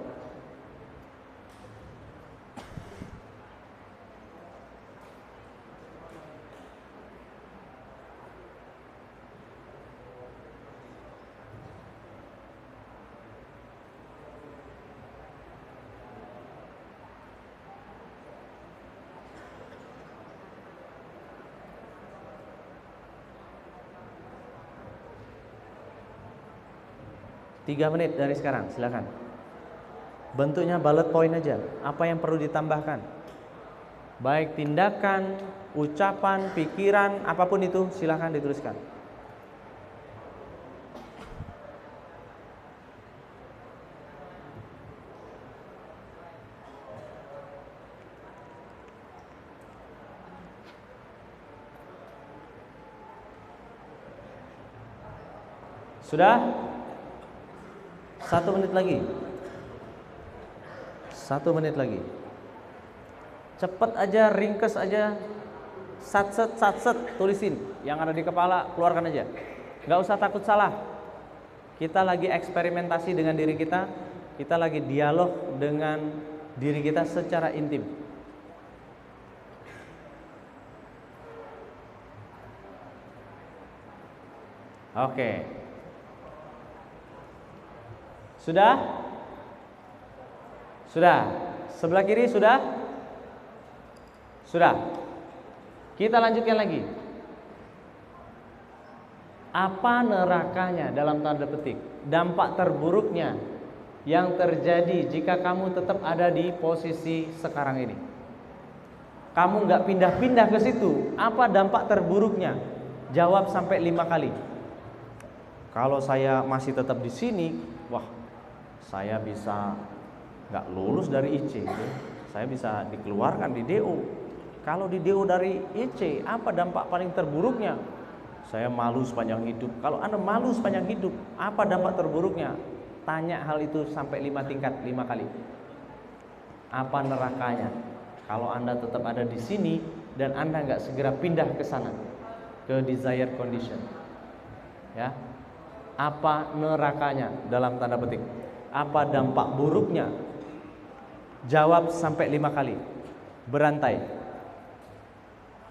B: Tiga menit dari sekarang, silakan. Bentuknya bullet point aja. Apa yang perlu ditambahkan? Baik tindakan, ucapan, pikiran, apapun itu, silakan dituliskan. Sudah? 1 menit lagi. 1 menit lagi. Cepet aja, ringkes aja. Satset, tulisin. Yang ada di kepala, keluarkan aja. Gak usah takut salah. Kita lagi eksperimentasi dengan diri kita. Kita lagi dialog dengan diri kita secara intim. Oke. Sudah? Sudah. Sebelah kiri sudah? Sudah. Kita lanjutkan lagi. Apa nerakanya dalam tanda petik? Dampak terburuknya yang terjadi jika kamu tetap ada di posisi sekarang ini. Kamu nggak pindah-pindah ke situ. Apa dampak terburuknya? Jawab sampai 5 kali. Kalau saya masih tetap di sini, wah, saya bisa nggak lulus dari IC. Saya bisa dikeluarkan di DO. Kalau di DO dari IC, apa dampak paling terburuknya? Saya malu sepanjang hidup. Kalau Anda malu sepanjang hidup, apa dampak terburuknya? Tanya hal itu sampai 5 tingkat, 5 kali. Apa nerakanya? Kalau Anda tetap ada di sini dan Anda nggak segera pindah ke sana, ke desired condition, ya. Apa nerakanya dalam tanda petik? Apa dampak buruknya? Jawab sampai 5 kali. Berantai.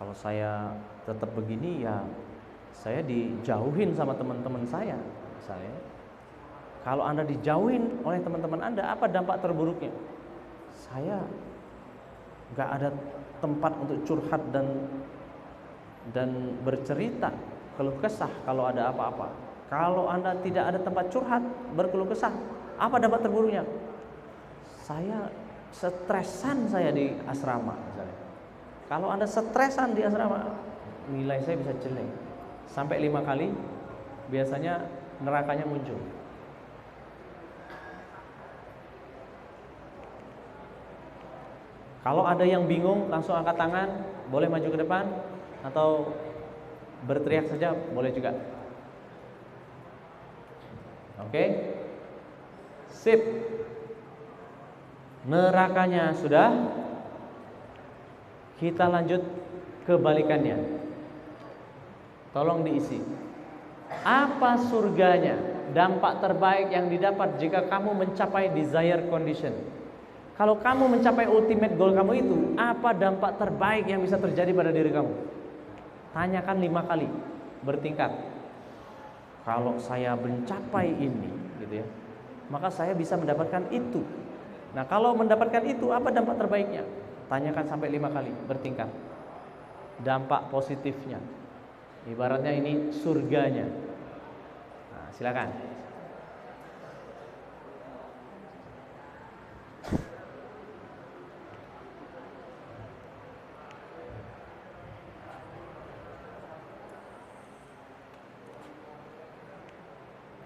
B: Kalau saya tetap begini, ya saya dijauhin sama teman-teman saya, misalnya. Kalau Anda dijauhin oleh teman-teman Anda, apa dampak terburuknya? Saya nggak ada tempat untuk curhat dan bercerita, keluh kesah kalau ada apa-apa. Kalau Anda tidak ada tempat curhat, berkeluh kesah, apa dampak terburuknya? Saya stresan saya di asrama, misalnya. Kalau Anda stresan di asrama, nilai saya bisa jelek. Sampai 5 kali, biasanya nerakanya muncul. Kalau ada yang bingung, langsung angkat tangan, boleh maju ke depan, atau berteriak saja, boleh juga. Oke? Sip. Nerakanya sudah. Kita lanjut kebalikannya. Tolong diisi. Apa surganya? Dampak terbaik yang didapat jika kamu mencapai desired condition. Kalau kamu mencapai ultimate goal kamu itu, apa dampak terbaik yang bisa terjadi pada diri kamu? Tanyakan 5 kali, bertingkat. Kalau saya mencapai ini, gitu ya, maka saya bisa mendapatkan itu. Nah, kalau mendapatkan itu, apa dampak terbaiknya? Tanyakan sampai 5 kali, bertingkat. Dampak positifnya. Ibaratnya ini surganya. Nah, silakan.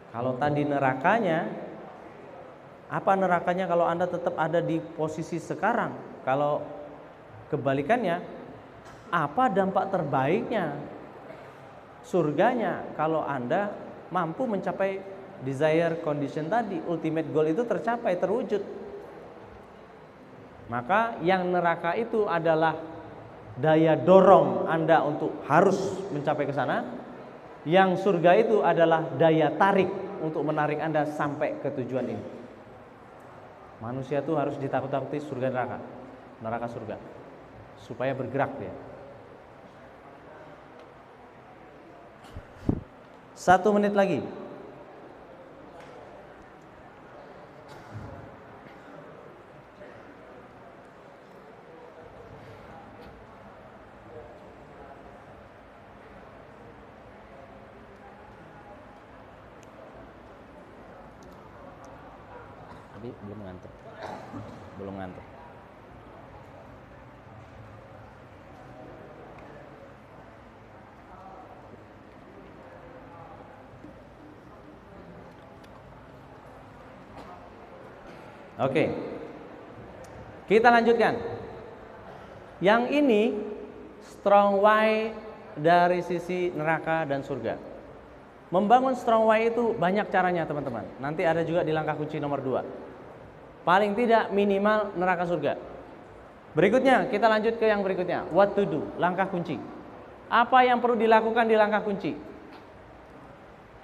B: Kalau tadi nerakanya, apa nerakanya kalau Anda tetap ada di posisi sekarang? Kalau kebalikannya, apa dampak terbaiknya? Surganya kalau Anda mampu mencapai desire condition tadi, ultimate goal itu tercapai, terwujud. Maka yang neraka itu adalah daya dorong Anda untuk harus mencapai ke sana. Yang surga itu adalah daya tarik untuk menarik Anda sampai ke tujuan ini. Manusia itu harus ditakut-takuti surga neraka, neraka surga, supaya bergerak dia. 1 menit lagi. Tadi belum ngantuk. Belum ngantuk. Oke. Kita lanjutkan. Yang ini strong why dari sisi neraka dan surga. Membangun strong why itu banyak caranya teman-teman. Nanti ada juga di langkah kunci nomor 2. Paling tidak minimal neraka surga. Berikutnya kita lanjut ke yang berikutnya. What to do, langkah kunci. Apa yang perlu dilakukan di langkah kunci?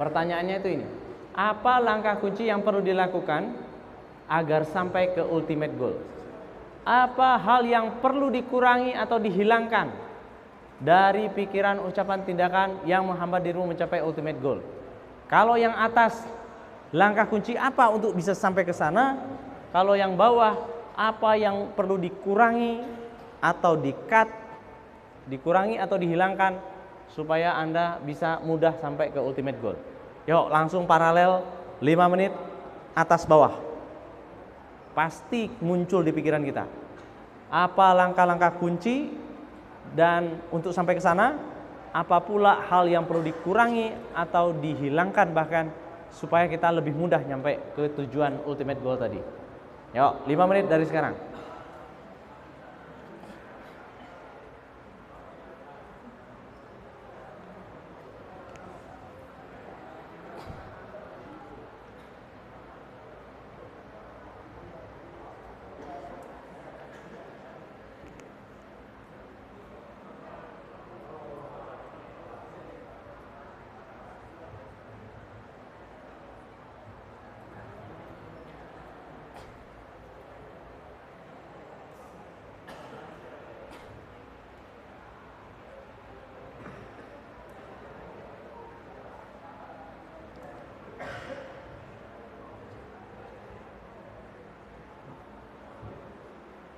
B: Pertanyaannya itu ini. Apa langkah kunci yang perlu dilakukan agar sampai ke ultimate goal? Apa hal yang perlu dikurangi atau dihilangkan dari pikiran, ucapan, tindakan yang menghambat dirimu mencapai ultimate goal? Kalau yang atas, langkah kunci apa untuk bisa sampai ke sana? Kalau yang bawah, apa yang perlu dikurangi atau di-cut, dikurangi atau dihilangkan supaya Anda bisa mudah sampai ke ultimate goal? Yuk, langsung paralel 5 menit atas bawah. Pasti muncul di pikiran kita. Apa langkah-langkah kunci? Dan untuk sampai ke sana, apa pula hal yang perlu dikurangi atau dihilangkan bahkan supaya kita lebih mudah nyampe ke tujuan ultimate goal tadi. Yuk, 5 menit dari sekarang.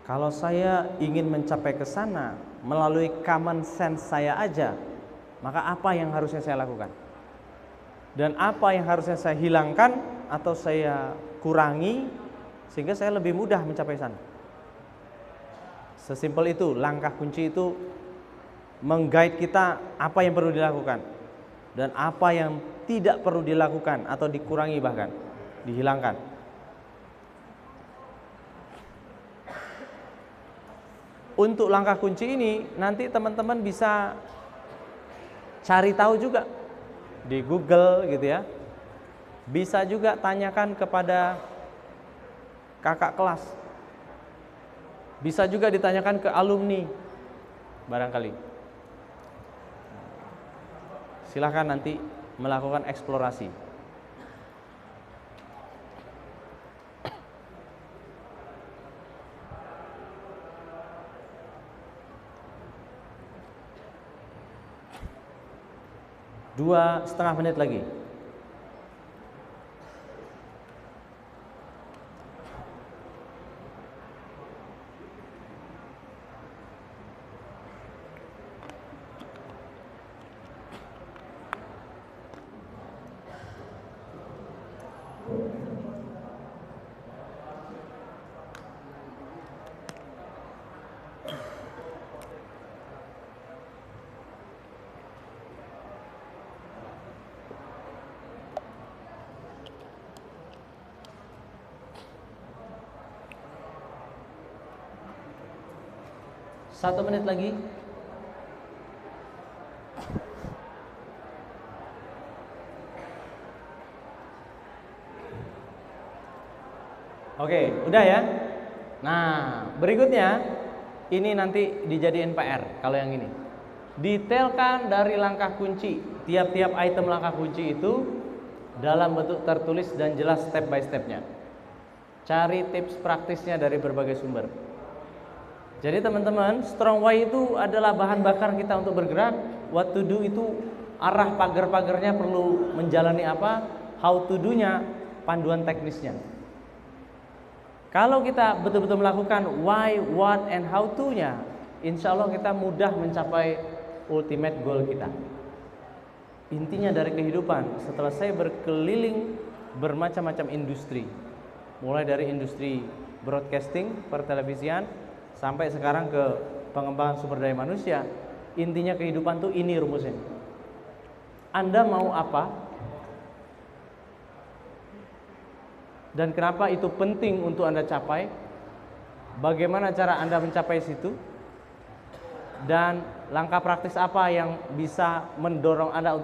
B: Kalau saya ingin mencapai ke sana melalui common sense saya aja, maka apa yang harusnya saya lakukan? Dan apa yang harusnya saya hilangkan atau saya kurangi sehingga saya lebih mudah mencapai sana? Sesimpel itu, langkah kunci itu meng-guide kita apa yang perlu dilakukan dan apa yang tidak perlu dilakukan atau dikurangi bahkan dihilangkan. Untuk langkah kunci ini nanti teman-teman bisa cari tahu juga di Google gitu ya. Bisa juga tanyakan kepada kakak kelas. Bisa juga ditanyakan ke alumni barangkali. Silahkan nanti melakukan eksplorasi. Dua setengah menit lagi. Satu menit lagi. Oke, udah ya. Nah, berikutnya ini nanti dijadiin PR kalau yang ini. Detailkan dari langkah kunci. Tiap-tiap item langkah kunci itu dalam bentuk tertulis dan jelas step by stepnya. Cari tips praktisnya dari berbagai sumber. Jadi teman-teman, strong why itu adalah bahan bakar kita untuk bergerak. What to do itu arah pagar-pagarnya perlu menjalani apa, how to do-nya, panduan teknisnya. Kalau kita betul-betul melakukan why, what, and how to-nya, insya Allah kita mudah mencapai ultimate goal kita. Intinya dari kehidupan, setelah saya berkeliling bermacam-macam industri, mulai dari industri broadcasting, pertelevisian, sampai sekarang ke pengembangan sumber daya manusia, intinya kehidupan tuh ini rumusnya. Anda mau apa? Dan kenapa itu penting untuk Anda capai? Bagaimana cara Anda mencapai situ? dan langkah praktis apa yang bisa mendorong Anda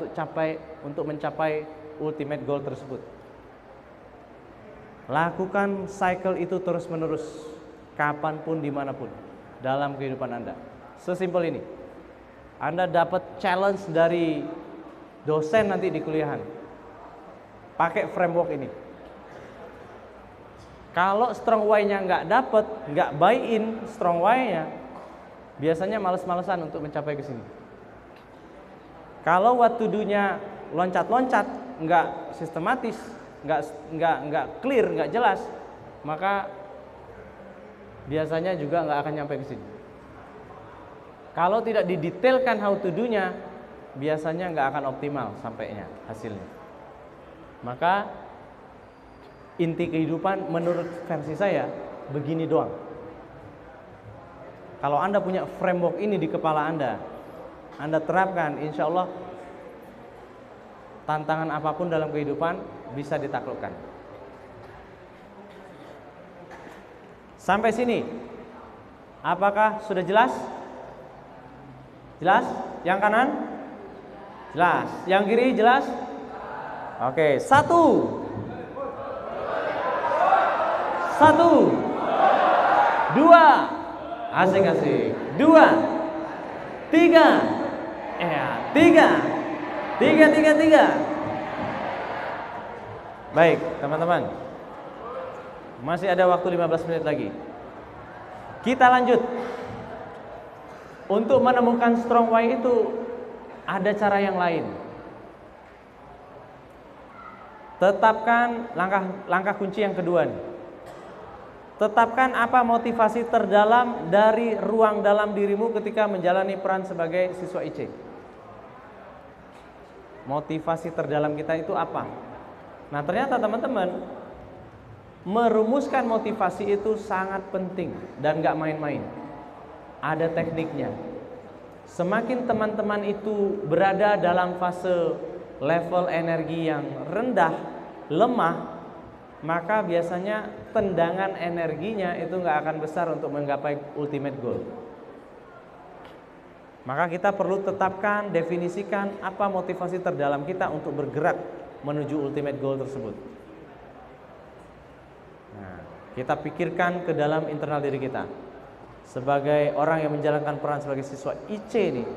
B: untuk mencapai ultimate goal tersebut. Lakukan cycle itu terus-menerus, kapanpun, dimanapun dalam kehidupan Anda. Sesimpel ini. Anda dapat challenge dari dosen nanti di kuliahan, pakai framework ini. Kalau strong why-nya nggak dapat, nggak buy in strong why-nya, biasanya males-malesan untuk mencapai ke sini. Kalau what to do-nya loncat-loncat, nggak sistematis, nggak clear, nggak jelas, maka biasanya juga nggak akan nyampe ke sini. Kalau tidak didetailkan how to do-nya, biasanya nggak akan optimal sampainya hasilnya. Maka inti kehidupan menurut versi saya begini doang. Kalau Anda punya framework ini di kepala Anda terapkan, insya Allah tantangan apapun dalam kehidupan bisa ditaklukkan. Sampai sini, apakah sudah jelas? Jelas? Yang kanan? Jelas. Yang kiri jelas? Oke, satu, dua, asik, dua, tiga, tiga. Baik, teman-teman, masih ada waktu 15 menit lagi. Kita lanjut. Untuk menemukan strong why itu ada cara yang lain. Tetapkan langkah kunci yang kedua nih. Tetapkan apa motivasi terdalam dari ruang dalam dirimu ketika menjalani peran sebagai siswa IC. Motivasi terdalam kita itu apa? Nah, ternyata teman-teman, merumuskan motivasi itu sangat penting dan gak main-main. Ada tekniknya. Semakin teman-teman itu berada dalam fase level energi yang rendah, lemah, maka biasanya tendangan energinya itu nggak akan besar untuk menggapai ultimate goal. Maka kita perlu tetapkan, definisikan apa motivasi terdalam kita untuk bergerak menuju ultimate goal tersebut. Nah, kita pikirkan ke dalam internal diri kita. Sebagai orang yang menjalankan peran sebagai siswa IC nih,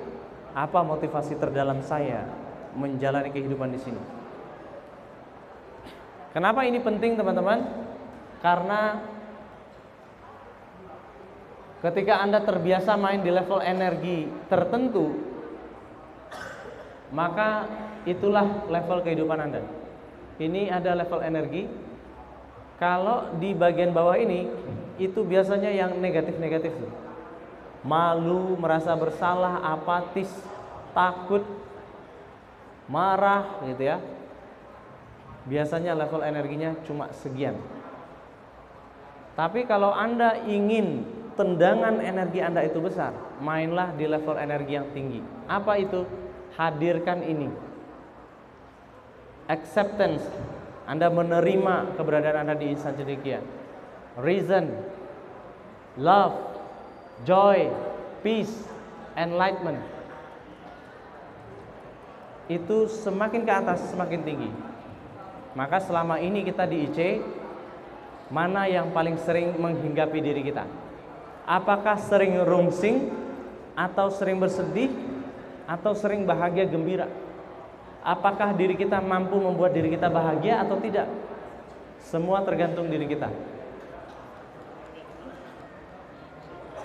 B: apa motivasi terdalam saya menjalani kehidupan di sini? Kenapa ini penting, teman-teman? Karena ketika Anda terbiasa main di level energi tertentu, maka itulah level kehidupan Anda. Ini ada level energi. Kalau di bagian bawah ini, itu biasanya yang negatif-negatif. Malu, merasa bersalah, apatis, takut, marah gitu ya. Biasanya level energinya cuma sekian. Tapi kalau Anda ingin tendangan energi Anda itu besar, mainlah di level energi yang tinggi. Apa itu? Hadirkan ini. Acceptance. Anda menerima keberadaan Anda di insan cendekia. Reason, love, joy, peace, enlightenment. Itu semakin ke atas semakin tinggi. Maka selama ini kita di IC, mana yang paling sering menghinggapi diri kita? Apakah sering rungsing, atau sering bersedih, atau sering bahagia gembira? Apakah diri kita mampu membuat diri kita bahagia atau tidak? Semua tergantung diri kita.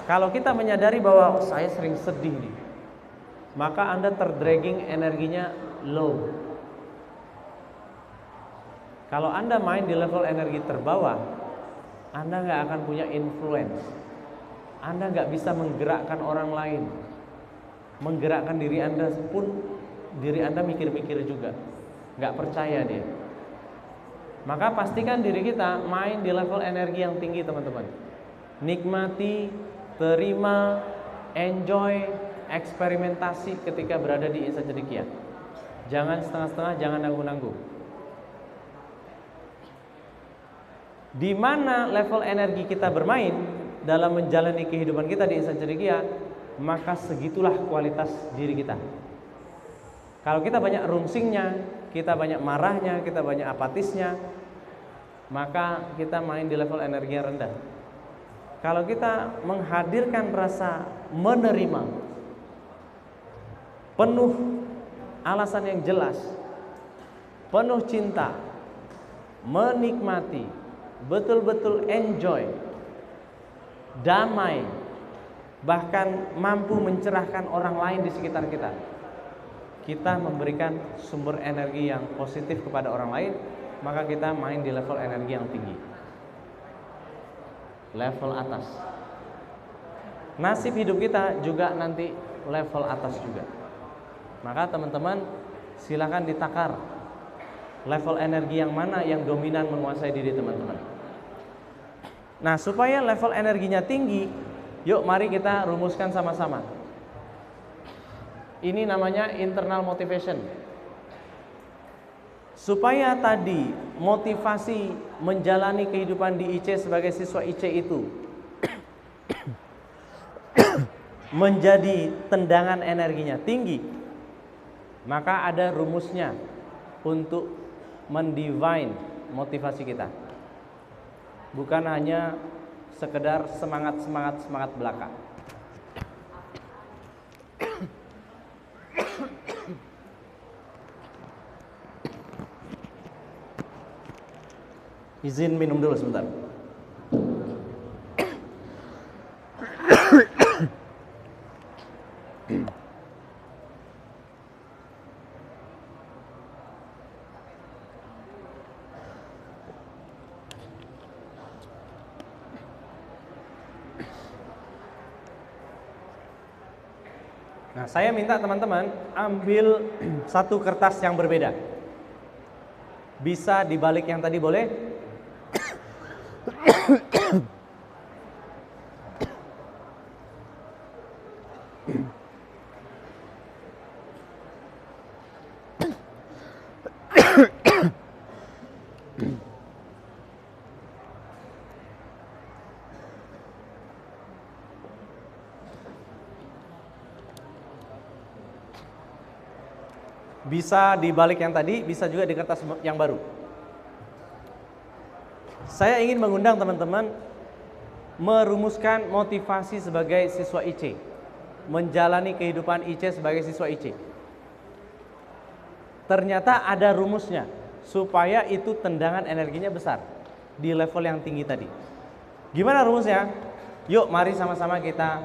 B: Kalau kita menyadari bahwa saya sering sedih nih, maka Anda terdragging energinya low. Kalau Anda main di level energi terbawah, Anda nggak akan punya influence. Anda nggak bisa menggerakkan orang lain. Menggerakkan diri Anda pun, diri Anda mikir-mikir juga, nggak percaya dia. Maka pastikan diri kita main di level energi yang tinggi, teman-teman. Nikmati, terima, enjoy, eksperimentasi ketika berada di insan cendekia. Jangan setengah-setengah, jangan nanggung-nanggung. Di mana level energi kita bermain dalam menjalani kehidupan kita di insan cendekia, maka segitulah kualitas diri kita. Kalau kita banyak rungsingnya, kita banyak marahnya, kita banyak apatisnya, maka kita main di level energi yang rendah. Kalau kita menghadirkan rasa menerima, penuh alasan yang jelas, penuh cinta, menikmati, betul-betul enjoy, damai, bahkan mampu mencerahkan orang lain di sekitar kita, kita memberikan sumber energi yang positif kepada orang lain, maka kita main di level energi yang tinggi, level atas. Nasib hidup kita juga nanti level atas juga. Maka teman-teman silakan ditakar level energi yang mana yang dominan menguasai diri teman-teman. Nah, supaya level energinya tinggi, yuk mari kita rumuskan sama-sama. Ini namanya internal motivation. Supaya tadi motivasi menjalani kehidupan di IC sebagai siswa IC itu menjadi tendangan energinya tinggi, maka ada rumusnya untuk mendivine motivasi kita. Bukan hanya sekedar semangat belaka. Izin minum dulu sebentar. Nah, saya minta teman-teman ambil satu kertas yang berbeda. Bisa dibalik yang tadi boleh? Bisa dibalik yang tadi, bisa juga di kertas yang baru. Saya ingin mengundang teman-teman merumuskan motivasi sebagai siswa IC, menjalani kehidupan IC sebagai siswa IC. Ternyata ada rumusnya supaya itu tendangan energinya besar di level yang tinggi tadi. Gimana rumusnya? Yuk mari sama-sama kita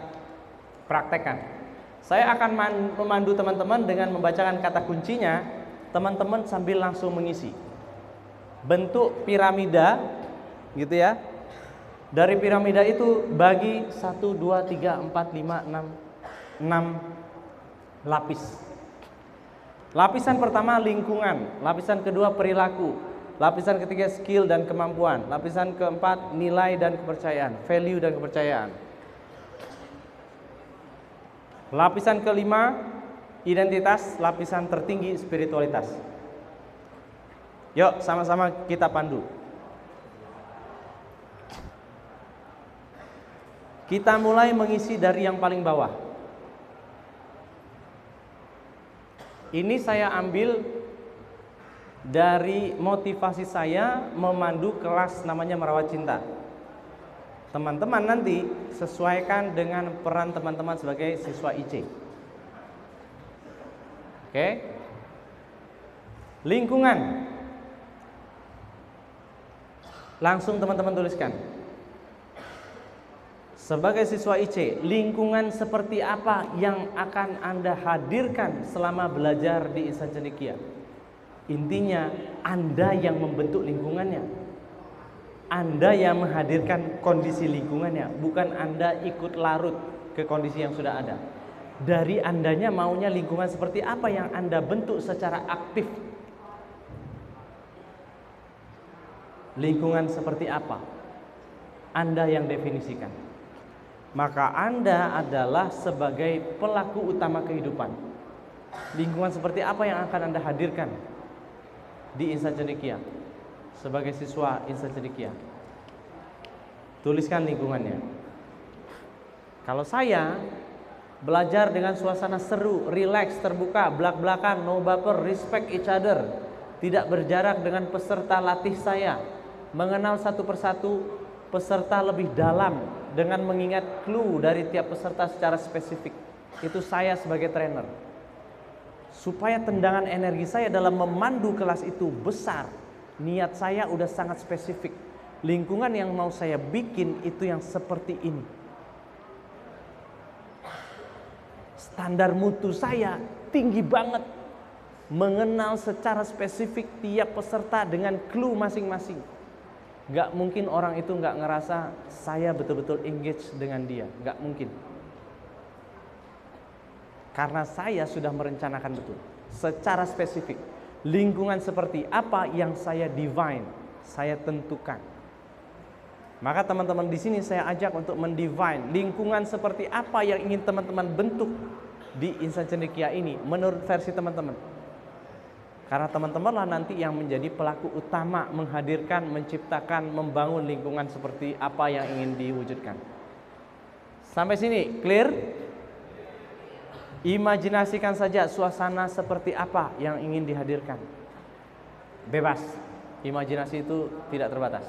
B: praktekkan. Saya akan memandu teman-teman dengan membacakan kata kuncinya. Teman-teman sambil langsung mengisi. Bentuk piramida gitu ya. Dari piramida itu bagi 1, 2, 3, 4, 5, 6 lapis. Lapisan pertama lingkungan, lapisan kedua perilaku, lapisan ketiga skill dan kemampuan, lapisan keempat nilai dan kepercayaan, value dan kepercayaan. Lapisan kelima identitas, lapisan tertinggi spiritualitas. Yuk sama-sama kita pandu. Kita mulai mengisi dari yang paling bawah. Ini saya ambil dari motivasi saya memandu kelas namanya Merawat Cinta. Teman-teman nanti sesuaikan dengan peran teman-teman sebagai siswa IC. Oke? Lingkungan. Langsung teman-teman tuliskan. Sebagai siswa IC, lingkungan seperti apa yang akan Anda hadirkan selama belajar di Insan Cendekia? Intinya, Anda yang membentuk lingkungannya. Anda yang menghadirkan kondisi lingkungannya, bukan Anda ikut larut ke kondisi yang sudah ada. Dari Andanya maunya lingkungan seperti apa yang Anda bentuk secara aktif. Lingkungan seperti apa? Anda yang definisikan. Maka Anda adalah sebagai pelaku utama kehidupan. Lingkungan seperti apa yang akan Anda hadirkan di Insan Cendekia sebagai siswa Insan Cendekia? Tuliskan lingkungannya. Kalau saya Belajar dengan suasana seru, rileks, terbuka, belak-belakan, no baper, respect each other. Tidak berjarak dengan peserta latih saya. Mengenal satu persatu peserta lebih dalam dengan mengingat clue dari tiap peserta secara spesifik. Itu saya sebagai trainer. Supaya tendangan energi saya dalam memandu kelas itu besar. Niat saya udah sangat spesifik. Lingkungan yang mau saya bikin itu yang seperti ini. Standar mutu saya tinggi banget. Mengenal secara spesifik tiap peserta dengan clue masing-masing. Gak mungkin orang itu gak ngerasa saya betul-betul engage dengan dia. Gak mungkin. Karena saya sudah merencanakan betul secara spesifik. Lingkungan seperti apa yang saya define, saya tentukan. Maka teman-teman di sini saya ajak untuk mendefine lingkungan seperti apa yang ingin teman-teman bentuk di Insan Cendekia ini menurut versi teman-teman. Karena teman-teman lah nanti yang menjadi pelaku utama menghadirkan, menciptakan, membangun lingkungan seperti apa yang ingin diwujudkan. Sampai sini clear? Imajinasikan saja suasana seperti apa yang ingin dihadirkan. Bebas. Imajinasi itu tidak terbatas.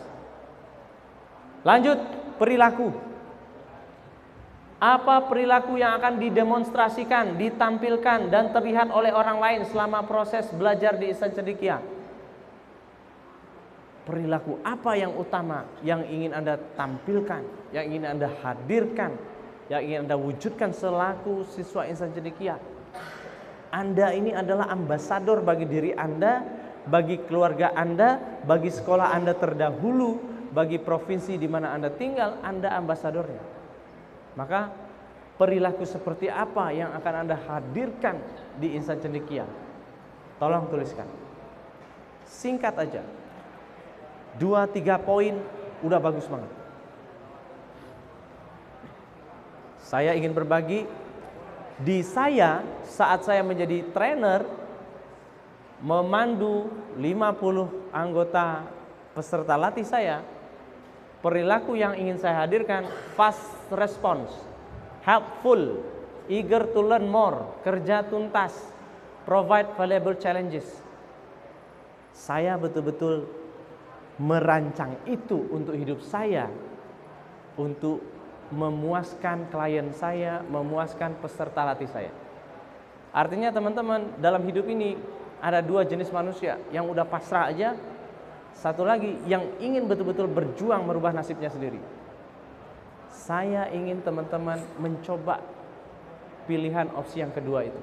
B: Lanjut, perilaku. Apa perilaku yang akan didemonstrasikan, ditampilkan dan terlihat oleh orang lain selama proses belajar di Insan Cendekia? Perilaku apa yang utama yang ingin Anda tampilkan, yang ingin Anda hadirkan, yang ingin Anda wujudkan selaku siswa Insan Cendekia? Anda ini adalah ambasador bagi diri Anda, bagi keluarga Anda, bagi sekolah Anda terdahulu, bagi provinsi di mana Anda tinggal, Anda ambasadornya. Maka perilaku seperti apa yang akan Anda hadirkan di Insan Cendekia? Tolong tuliskan. Singkat aja. 2-3 poin udah bagus banget. Saya ingin berbagi di saya saat saya menjadi trainer memandu 50 anggota peserta latih saya. Perilaku yang ingin saya hadirkan fast response, helpful, eager to learn more, kerja tuntas, provide valuable challenges. Saya betul-betul merancang itu untuk hidup saya, untuk memuaskan klien saya, memuaskan peserta latih saya. Artinya teman-teman, dalam hidup ini ada 2 jenis manusia, yang udah pasrah aja, satu lagi yang ingin betul-betul berjuang merubah nasibnya sendiri. Saya ingin teman-teman mencoba pilihan opsi yang kedua itu.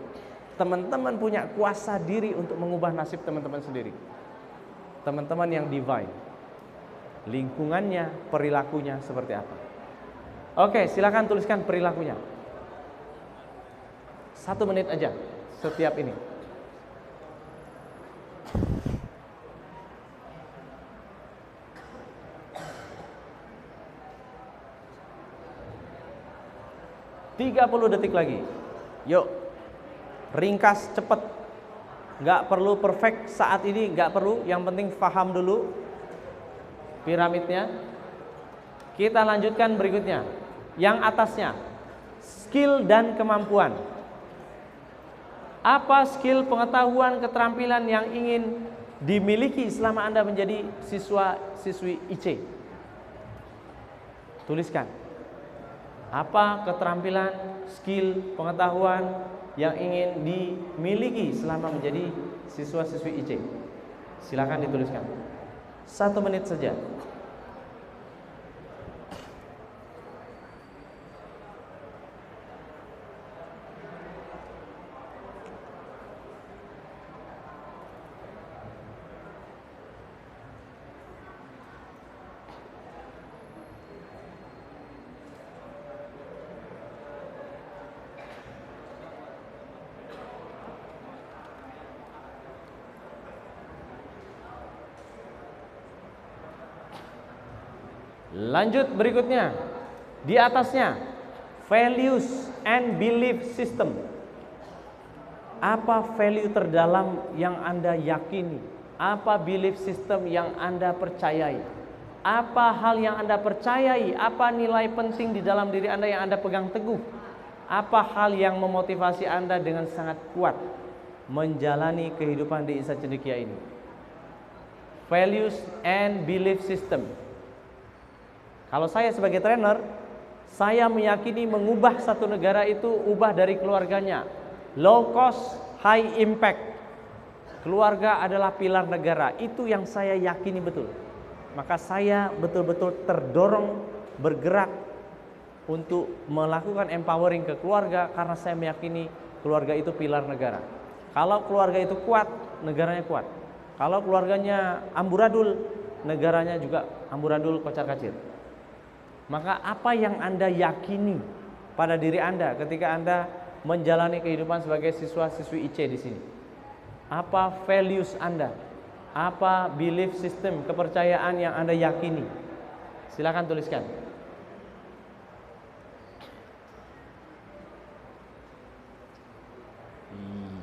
B: Teman-teman punya kuasa diri untuk mengubah nasib teman-teman sendiri. Teman-teman yang divine. Lingkungannya, perilakunya seperti apa? Oke, silakan tuliskan perilakunya. 1 menit aja setiap ini. ...30 detik lagi. Yuk, ringkas, cepet. Gak perlu perfect saat ini, gak perlu. Yang penting paham dulu piramidnya. Kita lanjutkan berikutnya. Yang atasnya, skill dan kemampuan. Apa skill, pengetahuan, keterampilan yang ingin dimiliki selama Anda menjadi siswa-siswi IC? Tuliskan. Apa keterampilan, skill, pengetahuan yang ingin dimiliki selama menjadi siswa-siswi IC? Silakan dituliskan. 1 menit saja. Lanjut berikutnya. Di atasnya, values and belief system. Apa value terdalam yang Anda yakini? Apa belief system yang Anda percayai? Apa hal yang Anda percayai? Apa nilai penting di dalam diri Anda yang Anda pegang teguh? apa hal yang memotivasi Anda dengan sangat kuat menjalani kehidupan di Ihsan Cendekia ini? Values and belief system. Kalau saya sebagai trainer, saya meyakini mengubah satu negara itu ubah dari keluarganya. Low cost, high impact. Keluarga adalah pilar negara. Itu yang saya yakini betul. Maka saya betul-betul terdorong bergerak untuk melakukan empowering ke keluarga karena saya meyakini keluarga itu pilar negara. Kalau keluarga itu kuat, negaranya kuat. Kalau keluarganya amburadul, negaranya juga amburadul, kocar-kacir. Maka apa yang Anda yakini pada diri Anda ketika Anda menjalani kehidupan sebagai siswa-siswi IC di sini? Apa values Anda? Apa belief system, kepercayaan yang Anda yakini? Silakan tuliskan. Hmm.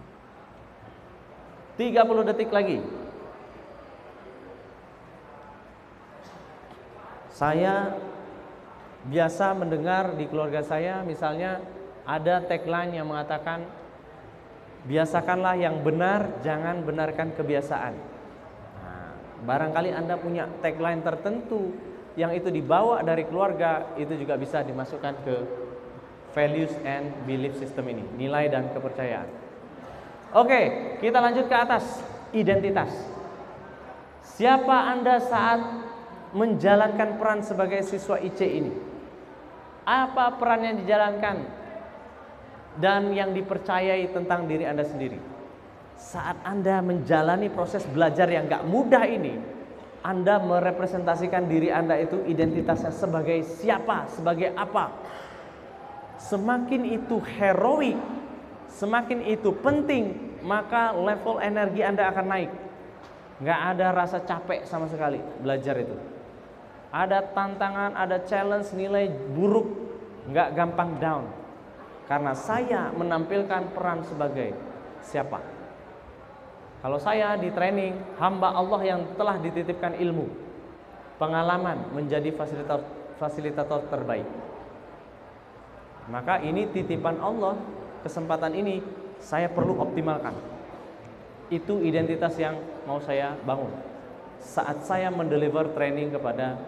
B: 30 detik lagi. Saya biasa mendengar di keluarga saya misalnya ada tagline yang mengatakan biasakanlah yang benar, jangan benarkan kebiasaan. Nah, barangkali Anda punya tagline tertentu yang itu dibawa dari keluarga, itu juga bisa dimasukkan ke values and belief system ini, nilai dan kepercayaan. Oke, kita lanjut ke atas, identitas. Siapa Anda saat menjalankan peran sebagai siswa IC ini? Apa peran yang dijalankan dan yang dipercayai tentang diri Anda sendiri? Saat Anda menjalani proses belajar yang gak mudah ini, Anda merepresentasikan diri Anda itu identitasnya sebagai siapa, sebagai apa. Semakin itu heroik, semakin itu penting, maka level energi Anda akan naik. Gak ada rasa capek sama sekali belajar itu. Ada tantangan, ada challenge, nilai buruk, gak gampang down. Karena saya menampilkan peran sebagai siapa? Kalau saya di training, hamba Allah yang telah dititipkan ilmu, pengalaman menjadi fasilitator terbaik. Maka ini titipan Allah, kesempatan ini saya perlu optimalkan. Itu identitas yang mau saya bangun saat saya mendeliver training kepada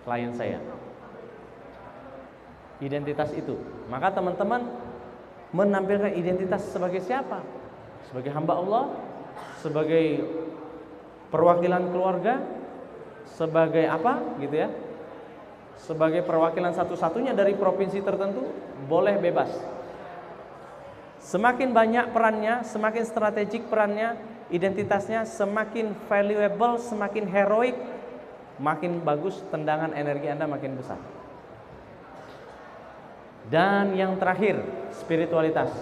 B: klien saya. Identitas itu. Maka teman-teman menampilkan identitas sebagai siapa? Sebagai hamba Allah, sebagai perwakilan keluarga, sebagai apa gitu ya? Sebagai perwakilan satu-satunya dari provinsi tertentu, boleh bebas. Semakin banyak perannya, semakin strategik perannya, identitasnya semakin valuable, semakin heroik, makin bagus tendangan energi Anda makin besar. Dan yang terakhir, spiritualitas.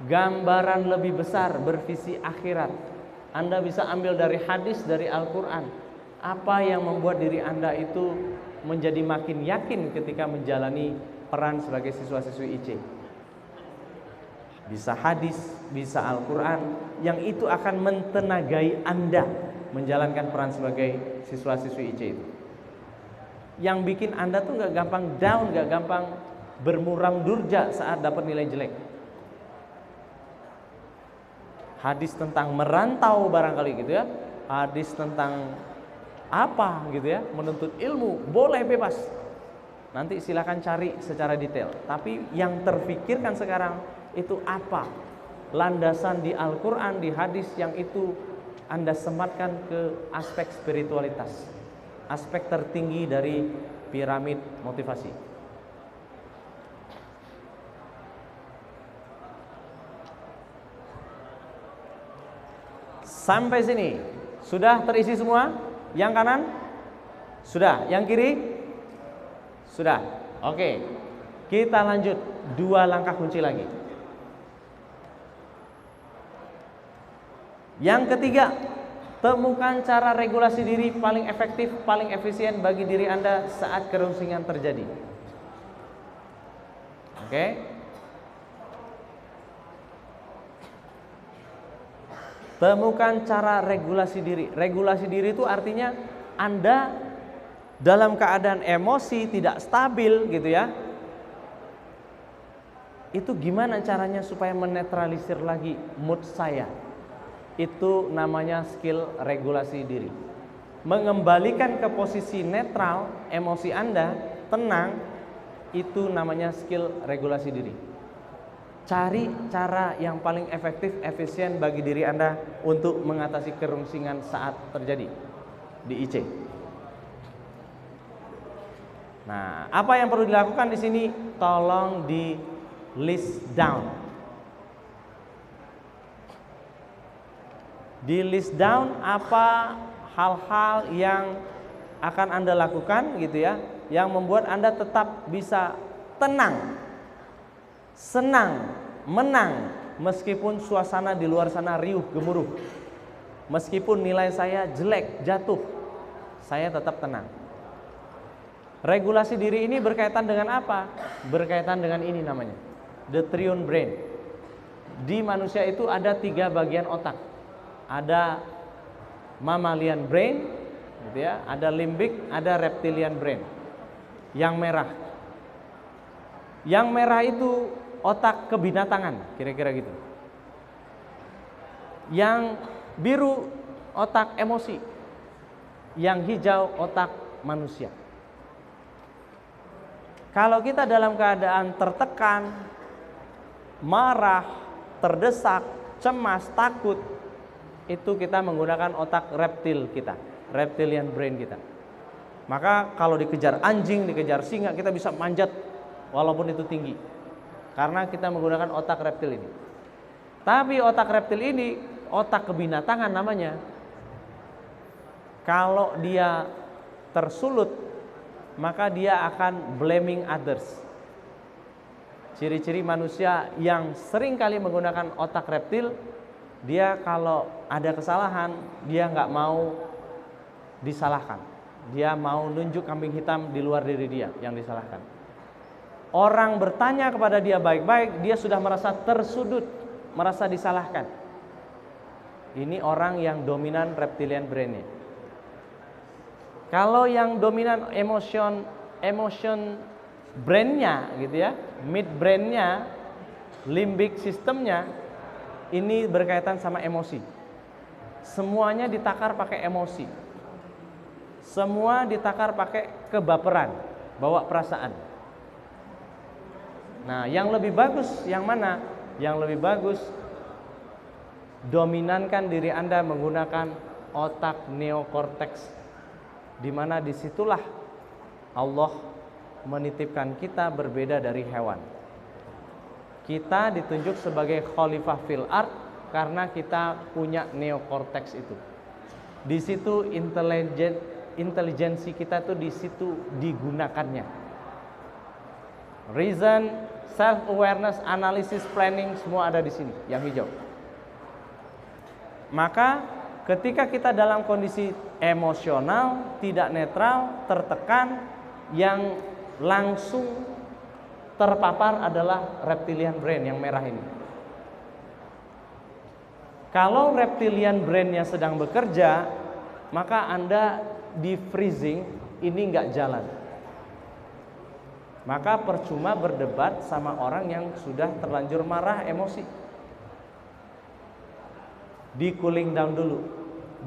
B: Gambaran lebih besar, bervisi akhirat. Anda bisa ambil dari hadis, dari Al-Quran. Apa yang membuat diri Anda itu menjadi makin yakin ketika menjalani peran sebagai siswa-siswi IC. Bisa hadis, bisa Al-Quran, yang itu akan mentenagai Anda menjalankan peran sebagai siswa-siswi IC itu. Yang bikin Anda tuh gak gampang down, gak gampang bermuram durja saat dapat nilai jelek. Hadis tentang merantau barangkali gitu ya, hadis tentang apa gitu ya, menuntut ilmu, boleh bebas. Nanti silakan cari secara detail. Tapi yang terfikirkan sekarang itu apa? Landasan di Al-Quran, di hadis yang itu Anda sematkan ke aspek spiritualitas, aspek tertinggi dari piramid motivasi. Sampai sini sudah terisi semua? Yang kanan? Sudah. Yang kiri? Sudah. Oke. Kita lanjut 2 langkah kunci lagi. Yang ketiga, temukan cara regulasi diri paling efektif, paling efisien bagi diri Anda saat kerusingan terjadi. Oke. Temukan cara regulasi diri. Regulasi diri itu artinya Anda dalam keadaan emosi tidak stabil gitu ya. itu gimana caranya supaya menetralisir lagi mood saya? Itu namanya skill regulasi diri. Mengembalikan ke posisi netral emosi Anda, tenang, itu namanya skill regulasi diri. Cari cara yang paling efektif, efisien bagi diri Anda untuk mengatasi kerungsingan saat terjadi di IC. Nah, apa yang perlu dilakukan di sini? Tolong di list down. Di list down apa hal-hal yang akan Anda lakukan gitu ya, yang membuat Anda tetap bisa tenang, senang, menang meskipun suasana di luar sana riuh gemuruh. Meskipun nilai saya jelek, jatuh, saya tetap tenang. Regulasi diri ini berkaitan dengan apa? Berkaitan dengan ini namanya the triune brain. Di manusia itu ada 3 bagian otak. Ada mammalian brain, gitu ya, ada limbic, ada reptilian brain. Yang merah. Yang merah itu otak kebinatangan, kira-kira gitu. Yang biru otak emosi. Yang hijau otak manusia. Kalau kita dalam keadaan tertekan, marah, terdesak, cemas, takut, itu kita menggunakan otak reptil kita, reptilian brain kita. Maka kalau dikejar anjing, dikejar singa, kita bisa manjat walaupun itu tinggi, karena kita menggunakan otak reptil ini. Tapi otak reptil ini otak kebinatangan namanya. Kalau dia tersulut, maka dia akan blaming others. Ciri-ciri manusia yang sering kali menggunakan otak reptil, dia kalau ada kesalahan, dia nggak mau disalahkan. Dia mau nunjuk kambing hitam di luar diri dia yang disalahkan. Orang bertanya kepada dia baik-baik, dia sudah merasa tersudut, merasa disalahkan. Ini orang yang dominan reptilian brain-nya. Kalau yang dominan emotion brain-nya gitu ya, mid brain-nya, limbic sistemnya, ini berkaitan sama emosi. Semuanya ditakar pakai emosi. Semua ditakar pakai kebaperan, bawa perasaan. Nah, yang lebih bagus yang mana? Yang lebih bagus dominankan diri Anda menggunakan otak neokorteks, di mana disitulah Allah menitipkan kita berbeda dari hewan. Kita ditunjuk sebagai khalifah fil ard karena kita punya neokorteks itu. Di situ intelijensi kita tuh di situ digunakannya. Reason, self awareness, analysis, planning semua ada di sini yang hijau. Maka ketika kita dalam kondisi emosional, tidak netral, tertekan, yang langsung terpapar adalah reptilian brain yang merah ini. Kalau reptilian brainnya sedang bekerja, maka Anda di freezing, ini nggak jalan. Maka percuma berdebat sama orang yang sudah terlanjur marah, emosi. Di cooling down dulu,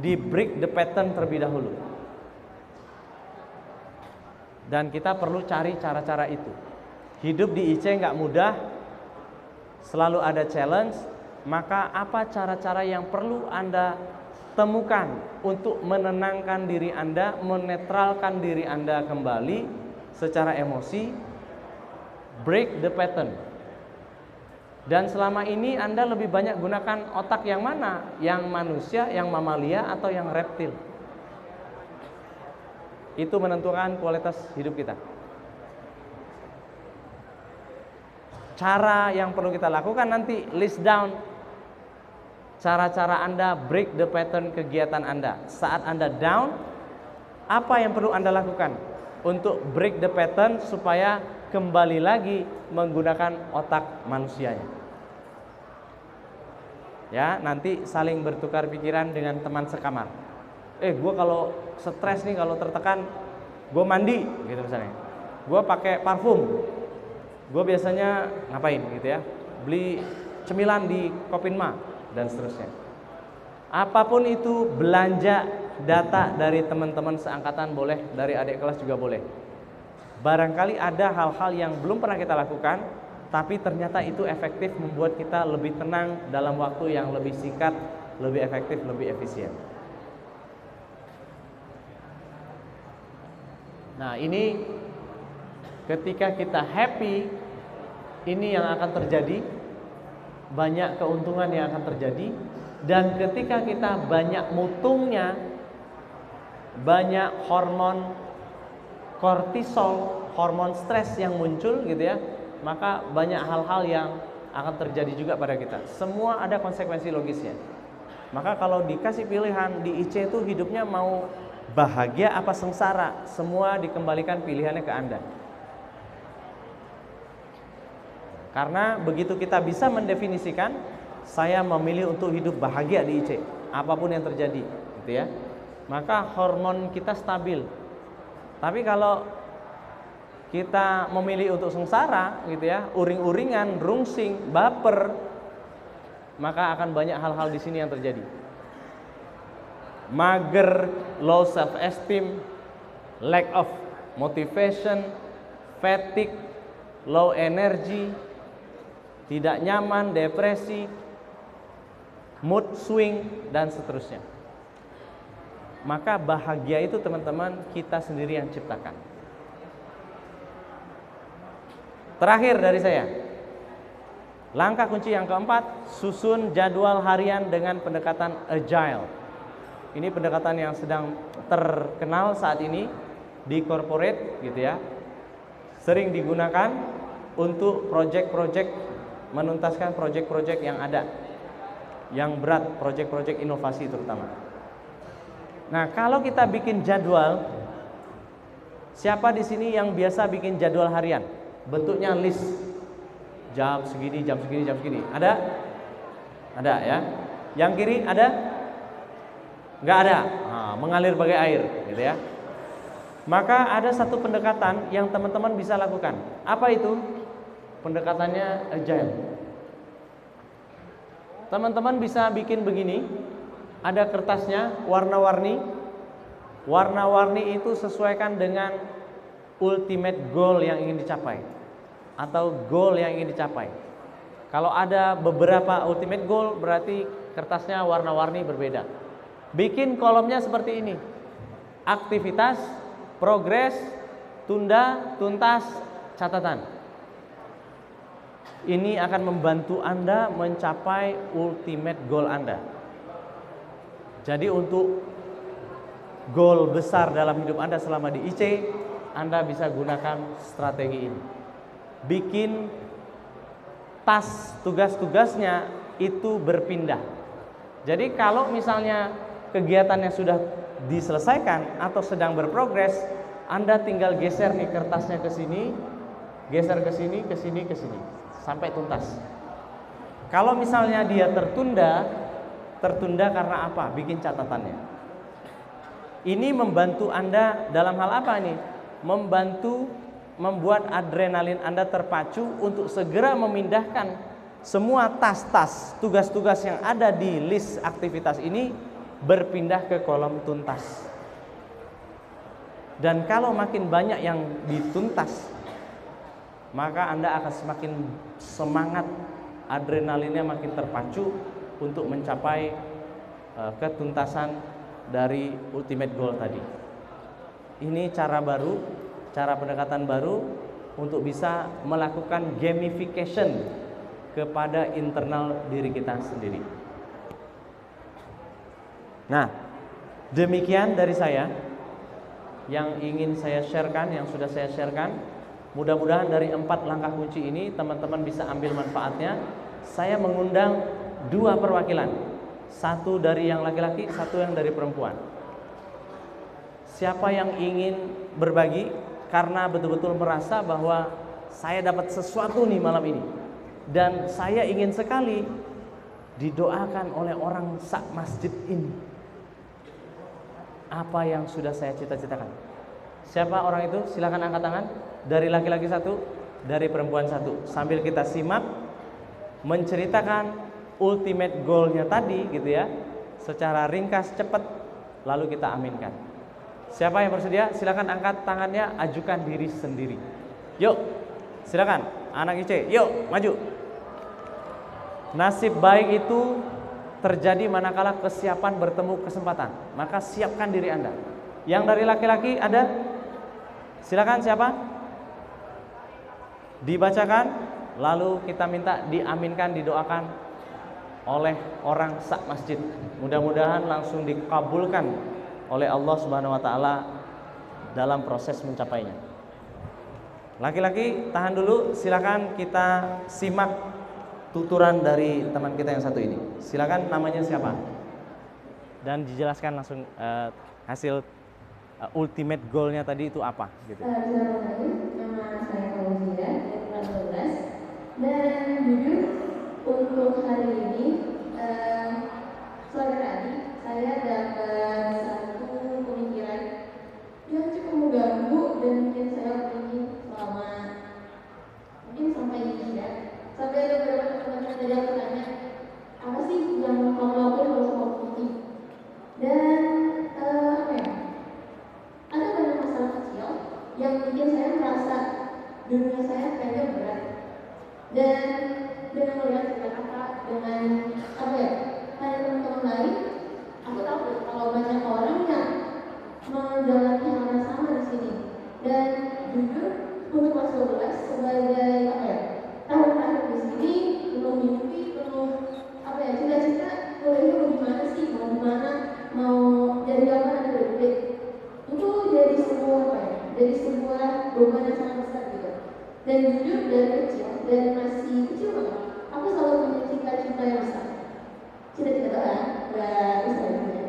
B: di break the pattern terlebih dahulu. Dan kita perlu cari cara-cara itu. Hidup di IC nggak mudah, selalu ada challenge. Maka apa cara-cara yang perlu Anda temukan untuk menenangkan diri Anda, menetralkan diri Anda kembali secara emosi? Break the pattern. Dan selama ini Anda lebih banyak gunakan otak yang mana? Yang manusia, yang mamalia, atau yang reptil? Itu menentukan kualitas hidup kita. Cara yang perlu kita lakukan nanti list down cara-cara Anda break the pattern kegiatan Anda. Saat Anda down, apa yang perlu Anda lakukan untuk break the pattern supaya kembali lagi menggunakan otak manusianya? Ya, nanti saling bertukar pikiran dengan teman sekamar. Gue kalau stres nih, kalau tertekan, gue mandi gitu misalnya. Gue pakai parfum. gue biasanya ngapain gitu ya, beli cemilan di Kopinma dan seterusnya. Apapun itu, belanja data dari teman-teman seangkatan boleh, dari adik kelas juga boleh. Barangkali ada hal-hal yang belum pernah kita lakukan, tapi ternyata itu efektif membuat kita lebih tenang dalam waktu yang lebih singkat, lebih efektif, lebih efisien. Nah, ini ketika kita happy, ini yang akan terjadi, banyak keuntungan yang akan terjadi. Dan ketika kita banyak mutungnya, banyak hormon kortisol, hormon stres yang muncul gitu ya, maka banyak hal-hal yang akan terjadi juga pada kita. Semua ada konsekuensi logisnya. Maka kalau dikasih pilihan di IC itu hidupnya mau bahagia apa sengsara, semua dikembalikan pilihannya ke Anda. Karena begitu kita bisa mendefinisikan, saya memilih untuk hidup bahagia di IC, apapun yang terjadi, gitu ya. Maka hormon kita stabil. Tapi kalau kita memilih untuk sengsara, gitu ya, uring-uringan, rungsing, baper, maka akan banyak hal-hal di sini yang terjadi. Mager, low self esteem, lack of motivation, fatigue, low energy, tidak nyaman, depresi, mood swing, dan seterusnya. Maka bahagia itu teman-teman kita sendiri yang ciptakan. Terakhir dari saya, langkah kunci yang keempat, susun jadwal harian dengan pendekatan agile. Ini pendekatan yang sedang terkenal saat ini di corporate gitu ya. Sering digunakan untuk project-project, menuntaskan project-project yang ada, yang berat, project-project inovasi terutama. Nah, kalau kita bikin jadwal, siapa di sini yang biasa bikin jadwal harian? Bentuknya list, jam segini, jam segini, jam segini. Ada? Ada ya. Yang kiri ada? Nggak ada. Nah, mengalir bagai air, gitu ya. Maka ada satu pendekatan yang teman-teman bisa lakukan. Apa itu? Pendekatannya agile. Teman-teman bisa bikin begini, ada kertasnya warna-warni. Warna-warni itu sesuaikan dengan ultimate goal yang ingin dicapai atau goal yang ingin dicapai. Kalau ada beberapa ultimate goal, berarti kertasnya warna-warni berbeda. Bikin kolomnya seperti ini: aktivitas, progres, tunda, tuntas, catatan. Ini akan membantu Anda mencapai ultimate goal Anda. Jadi untuk goal besar dalam hidup Anda selama di IC, Anda bisa gunakan strategi ini. Bikin tas tugas-tugasnya itu berpindah. Jadi kalau misalnya kegiatannya sudah diselesaikan atau sedang berprogres, Anda tinggal geser nih kertasnya ke sini, geser ke sini, ke sini, ke sini, sampai tuntas. Kalau misalnya dia tertunda karena apa? Bikin catatannya. Ini membantu Anda dalam hal apa nih? Membantu membuat adrenalin Anda terpacu untuk segera memindahkan semua tas-tas, tugas-tugas yang ada di list aktivitas ini berpindah ke kolom tuntas. Dan kalau makin banyak yang dituntas, maka Anda akan semakin semangat, adrenalinnya makin terpacu untuk mencapai ketuntasan dari ultimate goal tadi. Ini cara baru, cara pendekatan baru untuk bisa melakukan gamification kepada internal diri kita sendiri. Nah, demikian dari saya yang ingin saya sharekan, yang sudah saya sharekan. Mudah-mudahan dari 4 langkah kunci ini teman-teman bisa ambil manfaatnya. Saya mengundang 2 perwakilan, 1 dari yang laki-laki, 1 yang dari perempuan. Siapa yang ingin berbagi karena betul-betul merasa bahwa saya dapat sesuatu nih malam ini, dan saya ingin sekali didoakan oleh orang sak masjid ini apa yang sudah saya cita-citakan. Siapa orang itu? Silakan angkat tangan. Dari laki-laki 1, dari perempuan satu sambil kita simak menceritakan ultimate goalnya tadi gitu ya, secara ringkas cepat, lalu kita aminkan. Siapa yang bersedia? Silakan angkat tangannya, ajukan diri sendiri. Yuk, silakan anak IC, yuk maju. Nasib baik itu terjadi manakala kesiapan bertemu kesempatan. Maka siapkan diri Anda. Yang dari laki-laki ada? Silakan, siapa? Dibacakan, lalu kita minta diaminkan, didoakan oleh orang sak masjid. Mudah-mudahan langsung dikabulkan oleh Allah Subhanahu wa taala dalam proses mencapainya. Laki-laki tahan dulu, silakan kita simak tuturan dari teman kita yang satu ini. Silakan, namanya siapa? Dan dijelaskan langsung hasil ultimate goalnya tadi itu apa gitu.
D: Bismillahirrahmanirrahim. Nama saya Fauzia dari kelas 12. Dan jujur untuk hari ini sore tadi saya dapat satu pemikiran yang cukup mengganggu dan bikin saya berpikir selama mungkin sampai Isya. Sampai ada beberapa teman-teman tadi aku tanya, apa sih yang kamu lakukan kalau sama putih? Dan apa ya? Ada banyak masalah kecil yang bikin saya merasa dunia saya kayaknya berat. Dan dengan melihat kata-kata, dengan apa ya, kayak teman-teman lain, aku tahu kalau banyak orang yang menjalani hal yang sama di sini. Dan jujur untuk kelas 12 sebagai apa ya, tahun terakhir di sini, penuh mimpi, penuh apa ya, cita-cita kuliahnya mau gimana sih, mau gimana, mau jadi apa nanti gede. Itu jadi sebuah apa ya, jadi sebuah beban yang sangat besar gitu. Dan jujur dari kecil, dari masih kecil banget, aku selalu punya cita-cita yang besar. Cita-cita doang, nggak bisa ya.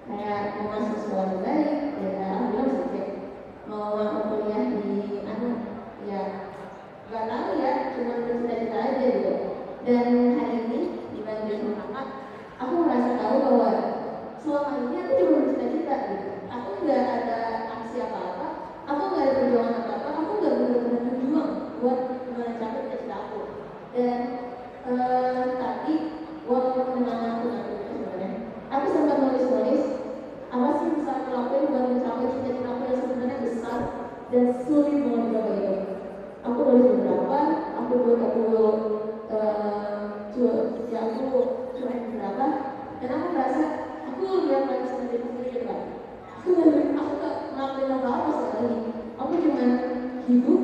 D: Kayak mau masuk sekolah terbaik, ya alhamdulillah masuk ya. Mau masuk kuliah di ya nggak tahu ya, cuma bercita-cita aja gitu. Dan hari ini dibantu sama kakak, aku merasa tahu bahwa selama ini aku cuma bercita-cita gitu. Aku nggak ada aksi apa-apa, aku nggak ada perjuangan apa-apa, aku nggak benar-benar berjuang buat mencapai cita-cita aku. Dan tadi walaupun memang aku nggak tahu sebenarnya, aku sempat nulis-nulis apa sih bisa aku lakuin buat mencapai cita-cita aku yang sebenarnya besar dan sulit banget dicapai itu. Aku nulis beberapa, aku cuek beberapa, dan aku merasa aku lihat lagi sendiri kan. Aku nggak ngelakuin apa-apa sekali. Aku cuma hidup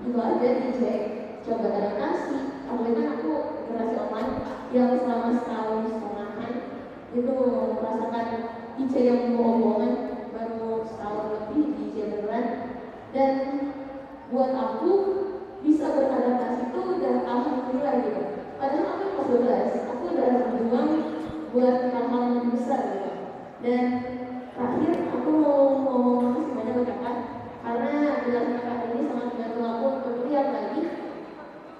D: gitu aja di cek, coba adaptasi. Apalagi kan aku generasi online yang selama setahun setengahan itu merasakan IC yang bohong-bohongan, baru setahun lebih di IC beneran. Dan buat aku bisa beradaptasi itu udah alhamdulillah gitu. Padahal aku kelas 12, aku udah berjuang buat hal-hal yang besar gitu. Dan terakhir aku mau semuanya berkata, karena penjelasan kakak ini sangat membantu aku untuk melihat lagi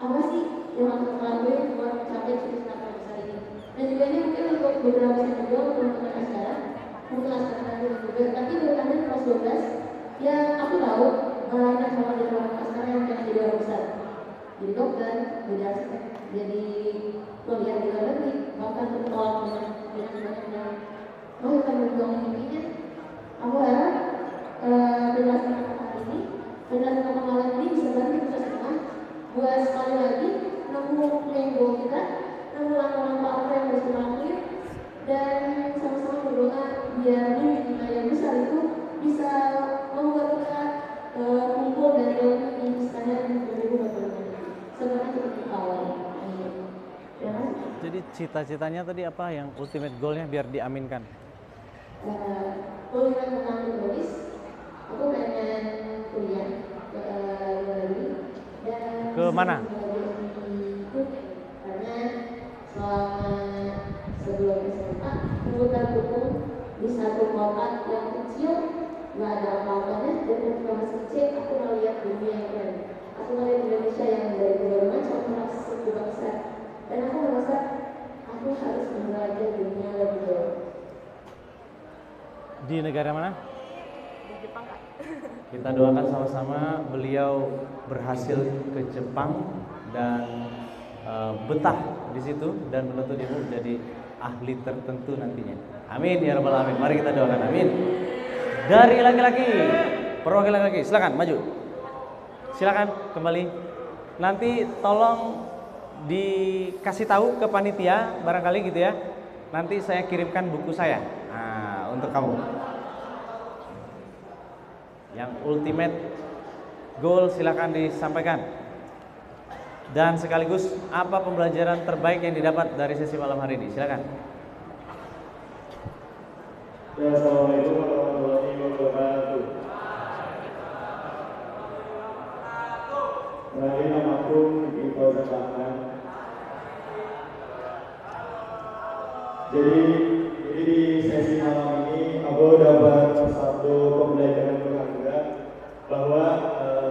D: apa sih yang harus aku lakuin buat mencapai cita-cita yang besar ini. Dan juga ini mungkin untuk beberapa yang juga teman-teman sekarang, mungkin nanti juga, tapi terutama di kelas 12 yang aku tahu banyak sama dari orang sekarang yang pengen jadi orang besar, jadi dokter, jadi arsitek, jadi kuliah di luar negeri, bahkan bertolak dengan banyak yang mau kita berjuang mimpinya. Aku harap penjelasan kata ini, penjelasan kata malam ini bisa bantu kita semua buat sekali lagi nemu minggu kita, nemu langkah-langkah apa yang harus kita lakuin, dan sama-sama berdoa biar mimpi kita yang besar itu bisa membuat kita kumpul dari ilmu misalnya di 2025 seperti awal. Ya.
B: Jadi cita-citanya tadi apa yang ultimate goalnya biar diaminkan?
D: Kuliah tentang tulis, aku pengen kuliah ke luar negeri dan
B: ke mana?
D: Karena selama sebelum SMA berkumpul di satu kota yang kecil, nggak ada apa-apanya, dan ketika masih kecil aku melihat dunia yang keren. Aku melihat Indonesia yang dari berbagai macam suku bangsa, dan aku merasa aku harus menjelajah dunia lebih jauh.
B: Di negara mana?
F: Di Jepang, Kak.
B: Kita doakan sama-sama beliau berhasil ke Jepang dan betah di situ dan menuntut ilmu menjadi ahli tertentu nantinya. Amin ya rabbal alamin. Mari kita doakan. Amin. Dari laki-laki, perwakilan laki, silakan maju. Silakan kembali. Nanti tolong dikasih tahu ke panitia barangkali gitu ya. Nanti saya kirimkan buku saya. Nah, untuk kamu. Yang ultimate goal silakan disampaikan. Dan sekaligus apa pembelajaran terbaik yang didapat dari sesi malam hari ini? Silakan.
F: Ya, Assalamualaikum warahmatullahi wabarakatuh. Kenalin namaku Iqbal Zatangan. Jadi di sesi malam ini aku dapat satu pembelajaran berharga bahwa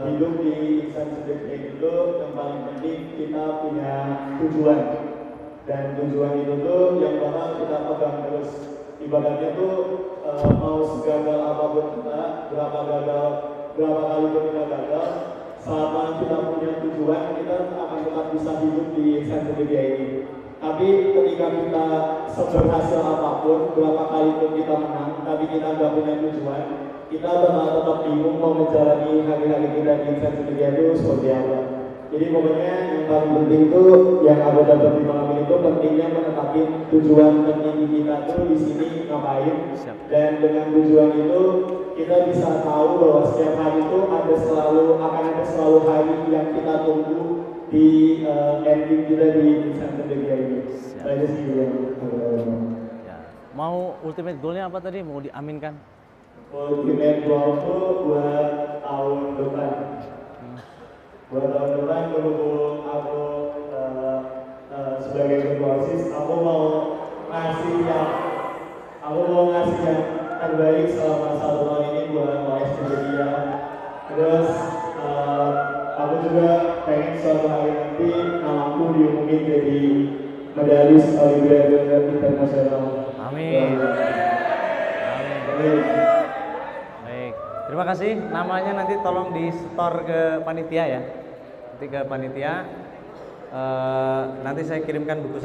F: hidup di insan sedekah itu yang paling penting kita punya tujuan, dan tujuan itu tuh yang bakal kita pegang terus. Ibaratnya tuh mau segagal apapun kita, berapa kali pun kita gagal, selama kita punya tujuan kita akan tetap bisa hidup di insan sedekah ini. Tapi ketika kita seberhasil apapun, berapa kali pun kita menang, tapi kita nggak punya tujuan, kita bakal tetap bingung mau menjalani hari-hari kita di insan sedekah itu seperti apa. Jadi pokoknya yang paling penting itu yang aku dapat di malam ini itu pentingnya menetapkan tujuan tertinggi kita tuh di sini ngapain. Dan dengan tujuan itu kita bisa tahu bahwa setiap hari itu akan ada selalu hari yang kita tunggu di ending kita di insan sedekah ini. Aja sih yang
B: Ya. Mau ultimate goalnya apa tadi? Mau diaminkan?
F: ultimate goal itu buat tahun depan. Buat tahun depan berhubung aku sebagai ketua OSIS, aku mau ngasih yang terbaik selama 1 tahun ini buat OS Indonesia. Terus aku juga pengen suatu hari nanti namaku diumumin jadi medalis Olimpiade Internasional.
B: Amin. Amin. Baik. Terima kasih. Namanya nanti tolong di store ke panitia ya. Nanti ke panitia. Nanti saya kirimkan buku